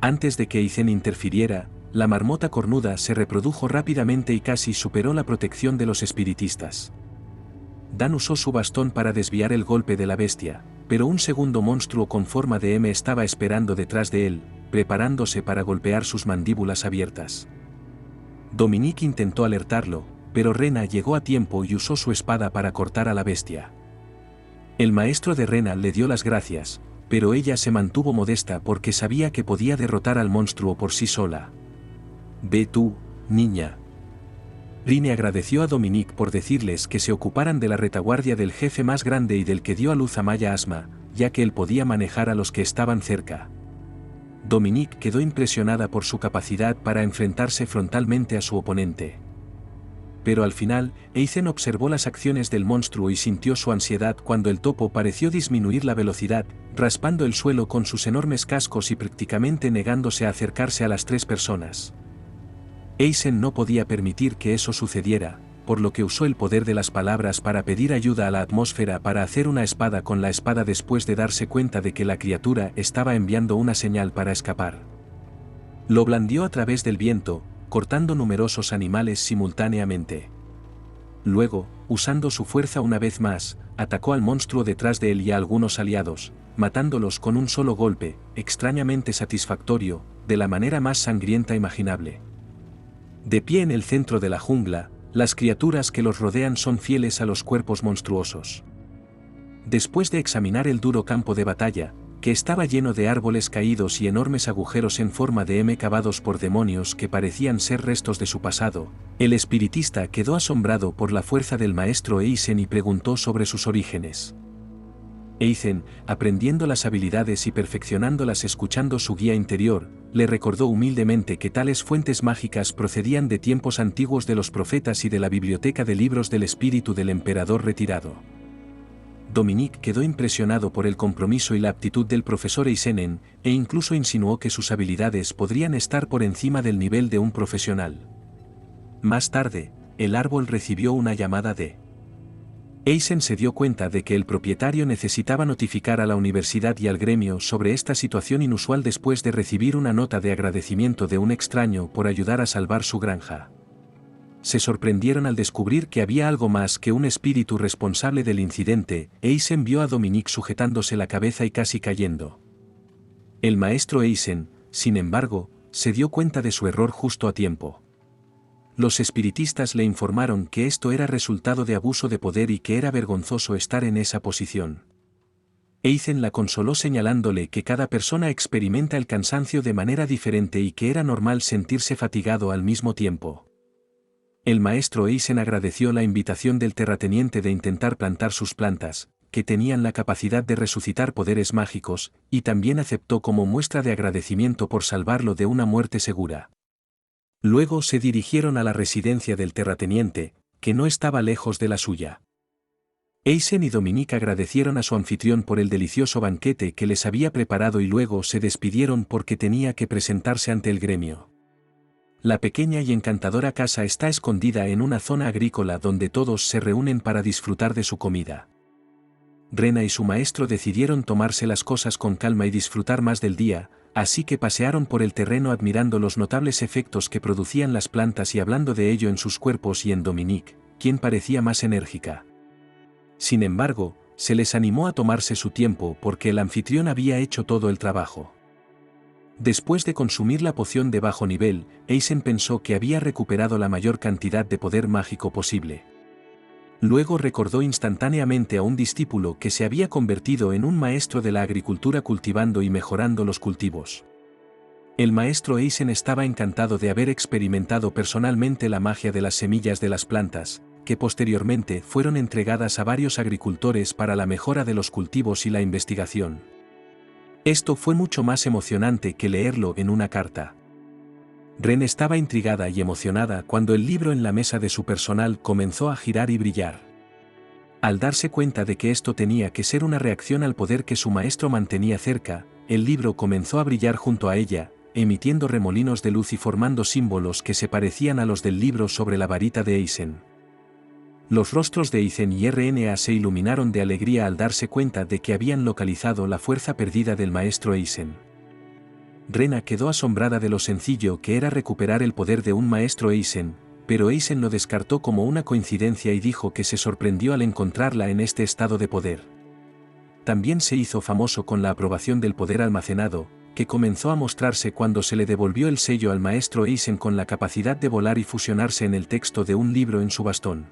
Speaker 1: Antes de que Aizen interfiriera, la marmota cornuda se reprodujo rápidamente y casi superó la protección de los espiritistas. Dan usó su bastón para desviar el golpe de la bestia, pero un segundo monstruo con forma de M estaba esperando detrás de él, preparándose para golpear sus mandíbulas abiertas. Dominique intentó alertarlo, pero Rena llegó a tiempo y usó su espada para cortar a la bestia. El maestro de Rena le dio las gracias, pero ella se mantuvo modesta porque sabía que podía derrotar al monstruo por sí sola. «Ve tú, niña». Rine agradeció a Dominique por decirles que se ocuparan de la retaguardia del jefe más grande y del que dio a luz a Maya Asma, ya que él podía manejar a los que estaban cerca. Dominique quedó impresionada por su capacidad para enfrentarse frontalmente a su oponente. Pero al final, Aizen observó las acciones del monstruo y sintió su ansiedad cuando el topo pareció disminuir la velocidad, raspando el suelo con sus enormes cascos y prácticamente negándose a acercarse a las 3 personas. Aizen no podía permitir que eso sucediera, por lo que usó el poder de las palabras para pedir ayuda a la atmósfera para hacer una espada con la espada después de darse cuenta de que la criatura estaba enviando una señal para escapar. Lo blandió a través del viento, cortando numerosos animales simultáneamente. Luego, usando su fuerza una vez más, atacó al monstruo detrás de él y a algunos aliados, matándolos con un solo golpe, extrañamente satisfactorio, de la manera más sangrienta imaginable. De pie en el centro de la jungla, las criaturas que los rodean son fieles a los cuerpos monstruosos. Después de examinar el duro campo de batalla, que estaba lleno de árboles caídos y enormes agujeros en forma de M cavados por demonios que parecían ser restos de su pasado, el espiritista quedó asombrado por la fuerza del maestro Eisen y preguntó sobre sus orígenes. Eisen, aprendiendo las habilidades y perfeccionándolas escuchando su guía interior, le recordó humildemente que tales fuentes mágicas procedían de tiempos antiguos de los profetas y de la biblioteca de libros del espíritu del emperador retirado. Dominique quedó impresionado por el compromiso y la aptitud del profesor Eisenen, e incluso insinuó que sus habilidades podrían estar por encima del nivel de un profesional. Más tarde, el árbol recibió una llamada de Eisen se dio cuenta de que el propietario necesitaba notificar a la universidad y al gremio sobre esta situación inusual después de recibir una nota de agradecimiento de un extraño por ayudar a salvar su granja. Se sorprendieron al descubrir que había algo más que un espíritu responsable del incidente. Eisen vio a Dominique sujetándose la cabeza y casi cayendo. El maestro Eisen, sin embargo, se dio cuenta de su error justo a tiempo. Los espiritistas le informaron que esto era resultado de abuso de poder y que era vergonzoso estar en esa posición. Eisen la consoló señalándole que cada persona experimenta el cansancio de manera diferente y que era normal sentirse fatigado al mismo tiempo. El maestro Eisen agradeció la invitación del terrateniente de intentar plantar sus plantas, que tenían la capacidad de resucitar poderes mágicos, y también aceptó como muestra de agradecimiento por salvarlo de una muerte segura. Luego se dirigieron a la residencia del terrateniente, que no estaba lejos de la suya. Eisen y Dominique agradecieron a su anfitrión por el delicioso banquete que les había preparado y luego se despidieron porque tenía que presentarse ante el gremio. La pequeña y encantadora casa está escondida en una zona agrícola donde todos se reúnen para disfrutar de su comida. Rena y su maestro decidieron tomarse las cosas con calma y disfrutar más del día, así que pasearon por el terreno admirando los notables efectos que producían las plantas y hablando de ello en sus cuerpos y en Dominique, quien parecía más enérgica. Sin embargo, se les animó a tomarse su tiempo porque el anfitrión había hecho todo el trabajo. Después de consumir la poción de bajo nivel, Eisen pensó que había recuperado la mayor cantidad de poder mágico posible. Luego recordó instantáneamente a un discípulo que se había convertido en un maestro de la agricultura cultivando y mejorando los cultivos. El maestro Eisen estaba encantado de haber experimentado personalmente la magia de las semillas de las plantas, que posteriormente fueron entregadas a varios agricultores para la mejora de los cultivos y la investigación. Esto fue mucho más emocionante que leerlo en una carta. Ren estaba intrigada y emocionada cuando el libro en la mesa de su personal comenzó a girar y brillar. Al darse cuenta de que esto tenía que ser una reacción al poder que su maestro mantenía cerca, el libro comenzó a brillar junto a ella, emitiendo remolinos de luz y formando símbolos que se parecían a los del libro sobre la varita de Eisen. Los rostros de Eisen y Rna se iluminaron de alegría al darse cuenta de que habían localizado la fuerza perdida del maestro Eisen. Rena quedó asombrada de lo sencillo que era recuperar el poder de un maestro Eisen, pero Eisen lo descartó como una coincidencia y dijo que se sorprendió al encontrarla en este estado de poder. También se hizo famoso con la aprobación del poder almacenado, que comenzó a mostrarse cuando se le devolvió el sello al maestro Eisen con la capacidad de volar y fusionarse en el texto de un libro en su bastón.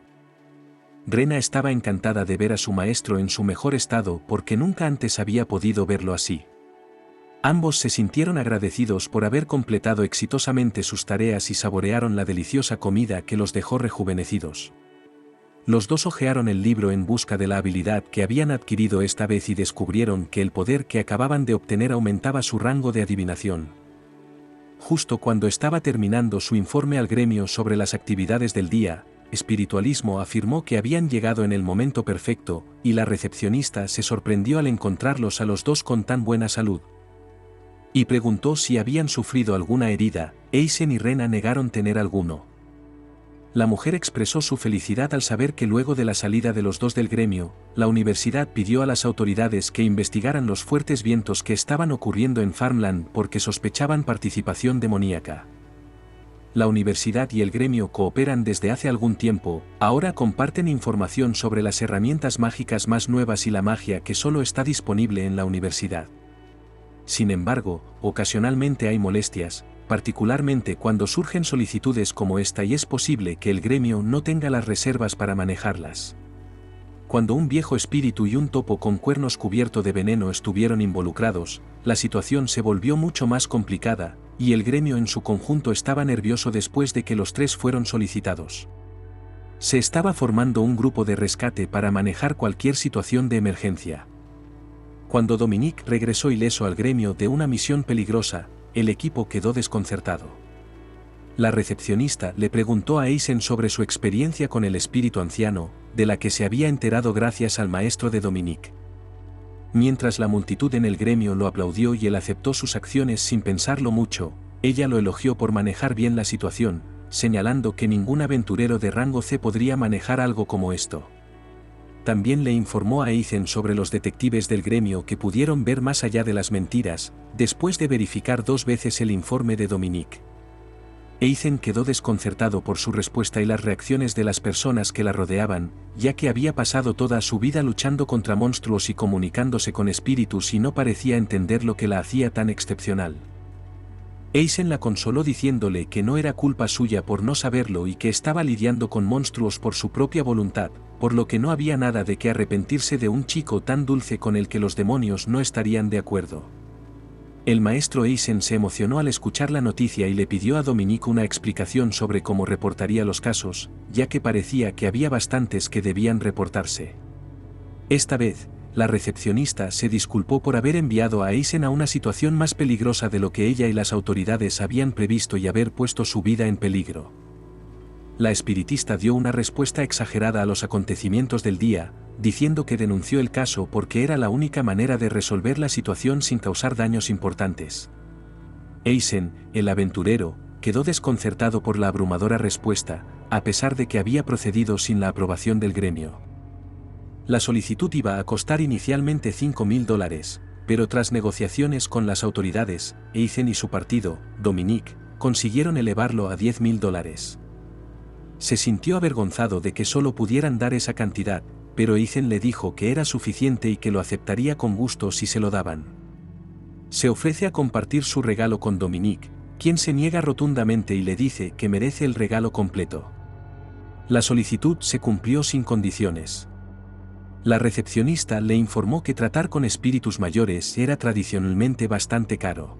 Speaker 1: Rena estaba encantada de ver a su maestro en su mejor estado porque nunca antes había podido verlo así. Ambos se sintieron agradecidos por haber completado exitosamente sus tareas y saborearon la deliciosa comida que los dejó rejuvenecidos. Los dos hojearon el libro en busca de la habilidad que habían adquirido esta vez y descubrieron que el poder que acababan de obtener aumentaba su rango de adivinación. Justo cuando estaba terminando su informe al gremio sobre las actividades del día, Espiritualismo afirmó que habían llegado en el momento perfecto, y la recepcionista se sorprendió al encontrarlos a los dos con tan buena salud. Y preguntó si habían sufrido alguna herida. Eisen y Rena negaron tener alguno. La mujer expresó su felicidad al saber que luego de la salida de los dos del gremio, la universidad pidió a las autoridades que investigaran los fuertes vientos que estaban ocurriendo en Farmland porque sospechaban participación demoníaca. La universidad y el gremio cooperan desde hace algún tiempo, ahora comparten información sobre las herramientas mágicas más nuevas y la magia que solo está disponible en la universidad. Sin embargo, ocasionalmente hay molestias, particularmente cuando surgen solicitudes como esta y es posible que el gremio no tenga las reservas para manejarlas. Cuando un viejo espíritu y un topo con cuernos cubierto de veneno estuvieron involucrados, la situación se volvió mucho más complicada, y el gremio en su conjunto estaba nervioso después de que los tres fueron solicitados. Se estaba formando un grupo de rescate para manejar cualquier situación de emergencia. Cuando Dominique regresó ileso al gremio de una misión peligrosa, el equipo quedó desconcertado. La recepcionista le preguntó a Eisen sobre su experiencia con el espíritu anciano, de la que se había enterado gracias al maestro de Dominique. Mientras la multitud en el gremio lo aplaudió y él aceptó sus acciones sin pensarlo mucho, ella lo elogió por manejar bien la situación, señalando que ningún aventurero de rango C podría manejar algo como esto. También le informó a Eisen sobre los detectives del gremio que pudieron ver más allá de las mentiras, después de verificar 2 veces el informe de Dominique. Eisen quedó desconcertado por su respuesta y las reacciones de las personas que la rodeaban, ya que había pasado toda su vida luchando contra monstruos y comunicándose con espíritus y no parecía entender lo que la hacía tan excepcional. Eisen la consoló diciéndole que no era culpa suya por no saberlo y que estaba lidiando con monstruos por su propia voluntad, por lo que no había nada de qué arrepentirse de un chico tan dulce con el que los demonios no estarían de acuerdo. El maestro Eisen se emocionó al escuchar la noticia y le pidió a Dominique una explicación sobre cómo reportaría los casos, ya que parecía que había bastantes que debían reportarse. Esta vez, la recepcionista se disculpó por haber enviado a Eisen a una situación más peligrosa de lo que ella y las autoridades habían previsto y haber puesto su vida en peligro. La espiritista dio una respuesta exagerada a los acontecimientos del día, diciendo que denunció el caso porque era la única manera de resolver la situación sin causar daños importantes. Eisen, el aventurero, quedó desconcertado por la abrumadora respuesta, a pesar de que había procedido sin la aprobación del gremio. La solicitud iba a costar inicialmente $5.000, pero tras negociaciones con las autoridades, Eisen y su partido, Dominique, consiguieron elevarlo a $10.000. Se sintió avergonzado de que solo pudieran dar esa cantidad, pero Eisen le dijo que era suficiente y que lo aceptaría con gusto si se lo daban. Se ofrece a compartir su regalo con Dominique, quien se niega rotundamente y le dice que merece el regalo completo. La solicitud se cumplió sin condiciones. La recepcionista le informó que tratar con espíritus mayores era tradicionalmente bastante caro.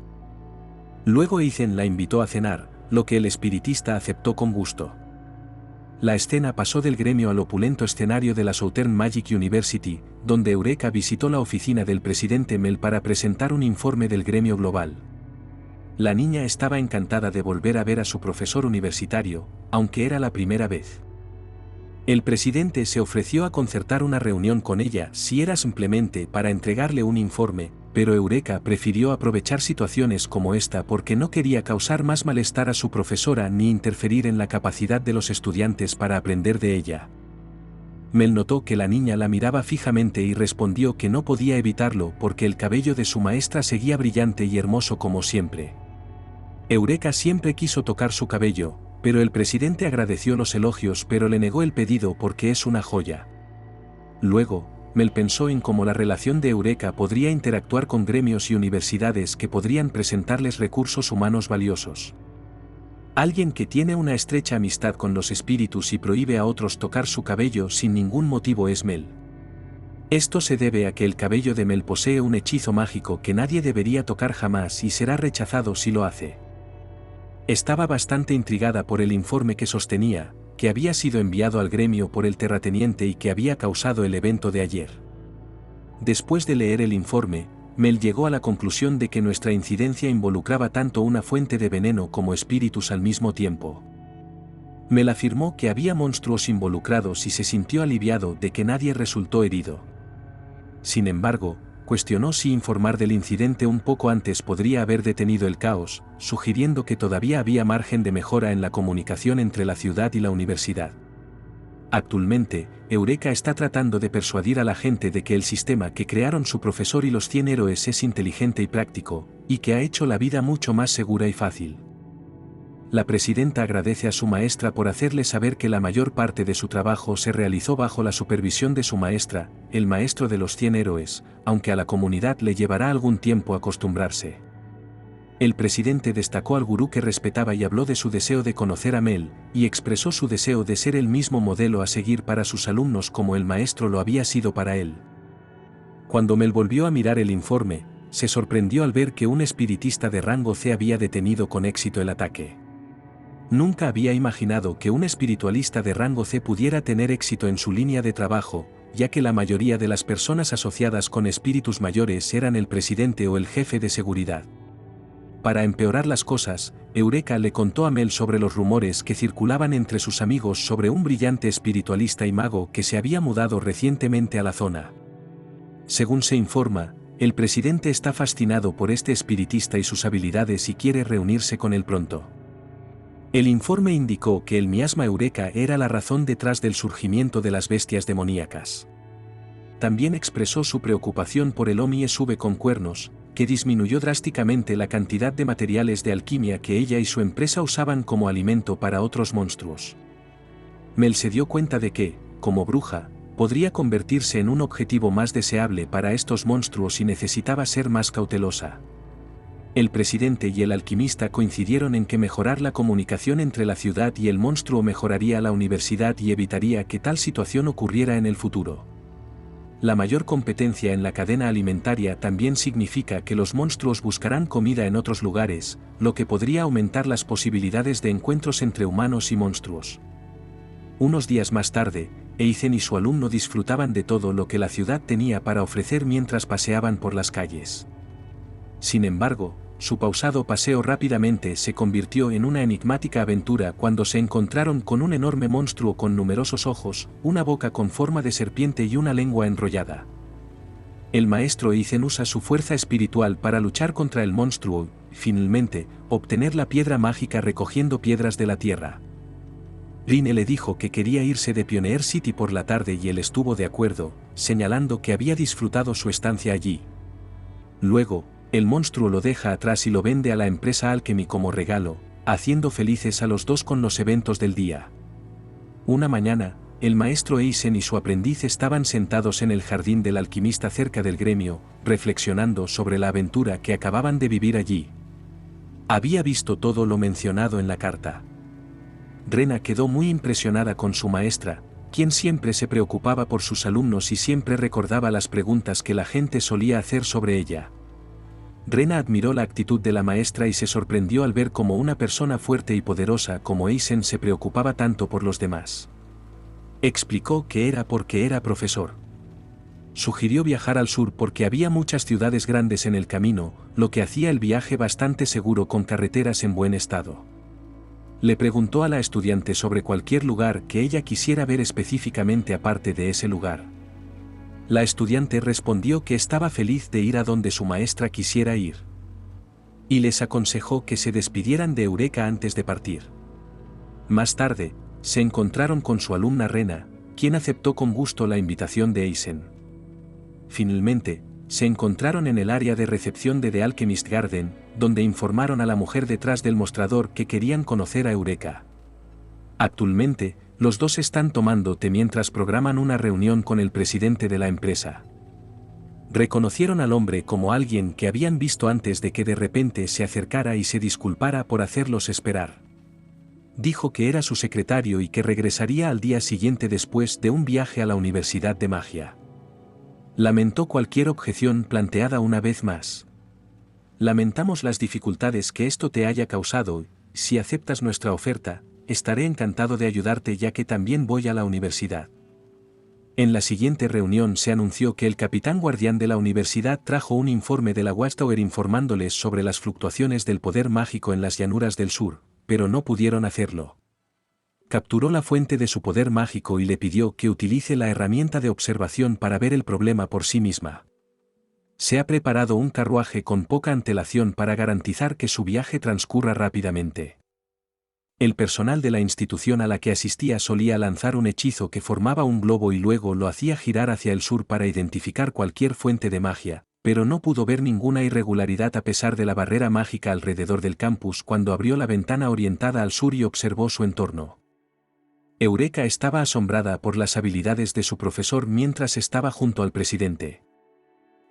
Speaker 1: Luego Eisen la invitó a cenar, lo que el espiritista aceptó con gusto. La escena pasó del gremio al opulento escenario de la Southern Magic University, donde Eureka visitó la oficina del presidente Mel para presentar un informe del gremio global. La niña estaba encantada de volver a ver a su profesor universitario, aunque era la primera vez. El presidente se ofreció a concertar una reunión con ella si era simplemente para entregarle un informe, pero Eureka prefirió aprovechar situaciones como esta porque no quería causar más malestar a su profesora ni interferir en la capacidad de los estudiantes para aprender de ella. Mel notó que la niña la miraba fijamente y respondió que no podía evitarlo porque el cabello de su maestra seguía brillante y hermoso como siempre. Eureka siempre quiso tocar su cabello, pero el presidente agradeció los elogios pero le negó el pedido porque es una joya. Luego, Mel pensó en cómo la relación de Eureka podría interactuar con gremios y universidades que podrían presentarles recursos humanos valiosos. Alguien que tiene una estrecha amistad con los espíritus y prohíbe a otros tocar su cabello sin ningún motivo es Mel. Esto se debe a que el cabello de Mel posee un hechizo mágico que nadie debería tocar jamás y será rechazado si lo hace. Estaba bastante intrigada por el informe que sostenía, que había sido enviado al gremio por el terrateniente y que había causado el evento de ayer. Después de leer el informe, Mel llegó a la conclusión de que nuestra incidencia involucraba tanto una fuente de veneno como espíritus al mismo tiempo. Mel afirmó que había monstruos involucrados y se sintió aliviado de que nadie resultó herido. Sin embargo, cuestionó si informar del incidente un poco antes podría haber detenido el caos, sugiriendo que todavía había margen de mejora en la comunicación entre la ciudad y la universidad. Actualmente, Eureka está tratando de persuadir a la gente de que el sistema que crearon su profesor y los 100 héroes es inteligente y práctico, y que ha hecho la vida mucho más segura y fácil. La presidenta agradece a su maestra por hacerle saber que la mayor parte de su trabajo se realizó bajo la supervisión de su maestra, el maestro de los 100 héroes, aunque a la comunidad le llevará algún tiempo acostumbrarse. El presidente destacó al gurú que respetaba y habló de su deseo de conocer a Mel, y expresó su deseo de ser el mismo modelo a seguir para sus alumnos como el maestro lo había sido para él. Cuando Mel volvió a mirar el informe, se sorprendió al ver que un espiritista de rango C había detenido con éxito el ataque. Nunca había imaginado que un espiritualista de rango C pudiera tener éxito en su línea de trabajo, ya que la mayoría de las personas asociadas con espíritus mayores eran el presidente o el jefe de seguridad. Para empeorar las cosas, Eureka le contó a Mel sobre los rumores que circulaban entre sus amigos sobre un brillante espiritualista y mago que se había mudado recientemente a la zona. Según se informa, el presidente está fascinado por este espiritista y sus habilidades y quiere reunirse con él pronto. El informe indicó que el miasma Eureka era la razón detrás del surgimiento de las bestias demoníacas. También expresó su preocupación por el Omi-Sube con cuernos, que disminuyó drásticamente la cantidad de materiales de alquimia que ella y su empresa usaban como alimento para otros monstruos. Mel se dio cuenta de que, como bruja, podría convertirse en un objetivo más deseable para estos monstruos y necesitaba ser más cautelosa. El presidente y el alquimista coincidieron en que mejorar la comunicación entre la ciudad y el monstruo mejoraría la universidad y evitaría que tal situación ocurriera en el futuro. La mayor competencia en la cadena alimentaria también significa que los monstruos buscarán comida en otros lugares, lo que podría aumentar las posibilidades de encuentros entre humanos y monstruos. Unos días más tarde, Eisen y su alumno disfrutaban de todo lo que la ciudad tenía para ofrecer mientras paseaban por las calles. Sin embargo, su pausado paseo rápidamente se convirtió en una enigmática aventura cuando se encontraron con un enorme monstruo con numerosos ojos, una boca con forma de serpiente y una lengua enrollada. El maestro Eisen usa su fuerza espiritual para luchar contra el monstruo y, finalmente, obtener la piedra mágica recogiendo piedras de la tierra. Rinne le dijo que quería irse de Pioneer City por la tarde y él estuvo de acuerdo, señalando que había disfrutado su estancia allí. Luego, el monstruo lo deja atrás y lo vende a la empresa Alchemy como regalo, haciendo felices a los dos con los eventos del día. Una mañana, el maestro Eisen y su aprendiz estaban sentados en el jardín del alquimista cerca del gremio, reflexionando sobre la aventura que acababan de vivir allí. Había visto todo lo mencionado en la carta. Rena quedó muy impresionada con su maestra, quien siempre se preocupaba por sus alumnos y siempre recordaba las preguntas que la gente solía hacer sobre ella. Rena admiró la actitud de la maestra y se sorprendió al ver cómo una persona fuerte y poderosa como Eisen se preocupaba tanto por los demás. Explicó que era porque era profesor. Sugirió viajar al sur porque había muchas ciudades grandes en el camino, lo que hacía el viaje bastante seguro con carreteras en buen estado. Le preguntó a la estudiante sobre cualquier lugar que ella quisiera ver específicamente aparte de ese lugar. La estudiante respondió que estaba feliz de ir a donde su maestra quisiera ir. Y les aconsejó que se despidieran de Eureka antes de partir. Más tarde, se encontraron con su alumna Rena, quien aceptó con gusto la invitación de Eisen. Finalmente, se encontraron en el área de recepción de The Alchemist Garden, donde informaron a la mujer detrás del mostrador que querían conocer a Eureka. Actualmente, los dos están tomando té mientras programan una reunión con el presidente de la empresa. Reconocieron al hombre como alguien que habían visto antes de que de repente se acercara y se disculpara por hacerlos esperar. Dijo que era su secretario y que regresaría al día siguiente después de un viaje a la Universidad de Magia. Lamentó cualquier objeción planteada una vez más. Lamentamos las dificultades que esto te haya causado, si aceptas nuestra oferta, estaré encantado de ayudarte ya que también voy a la universidad. En la siguiente reunión se anunció que el capitán guardián de la universidad trajo un informe de la Watchtower informándoles sobre las fluctuaciones del poder mágico en las llanuras del sur, pero no pudieron hacerlo. Capturó la fuente de su poder mágico y le pidió que utilice la herramienta de observación para ver el problema por sí misma. Se ha preparado un carruaje con poca antelación para garantizar que su viaje transcurra rápidamente. El personal de la institución a la que asistía solía lanzar un hechizo que formaba un globo y luego lo hacía girar hacia el sur para identificar cualquier fuente de magia, pero no pudo ver ninguna irregularidad a pesar de la barrera mágica alrededor del campus cuando abrió la ventana orientada al sur y observó su entorno. Eureka estaba asombrada por las habilidades de su profesor mientras estaba junto al presidente.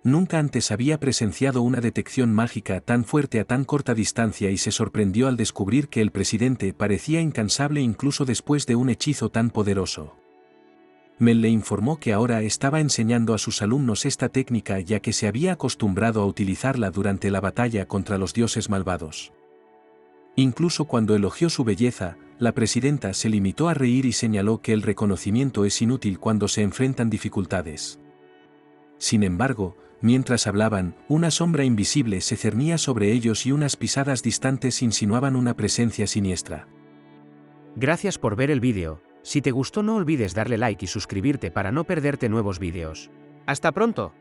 Speaker 1: Nunca antes había presenciado una detección mágica tan fuerte a tan corta distancia y se sorprendió al descubrir que el presidente parecía incansable incluso después de un hechizo tan poderoso. Mel le informó que ahora estaba enseñando a sus alumnos esta técnica ya que se había acostumbrado a utilizarla durante la batalla contra los dioses malvados. Incluso cuando elogió su belleza, la presidenta se limitó a reír y señaló que el reconocimiento es inútil cuando se enfrentan dificultades. Sin embargo, mientras hablaban, una sombra invisible se cernía sobre ellos y unas pisadas distantes insinuaban una presencia siniestra.
Speaker 2: Gracias por ver el vídeo. Si te gustó no olvides darle like y suscribirte para no perderte nuevos vídeos. ¡Hasta pronto!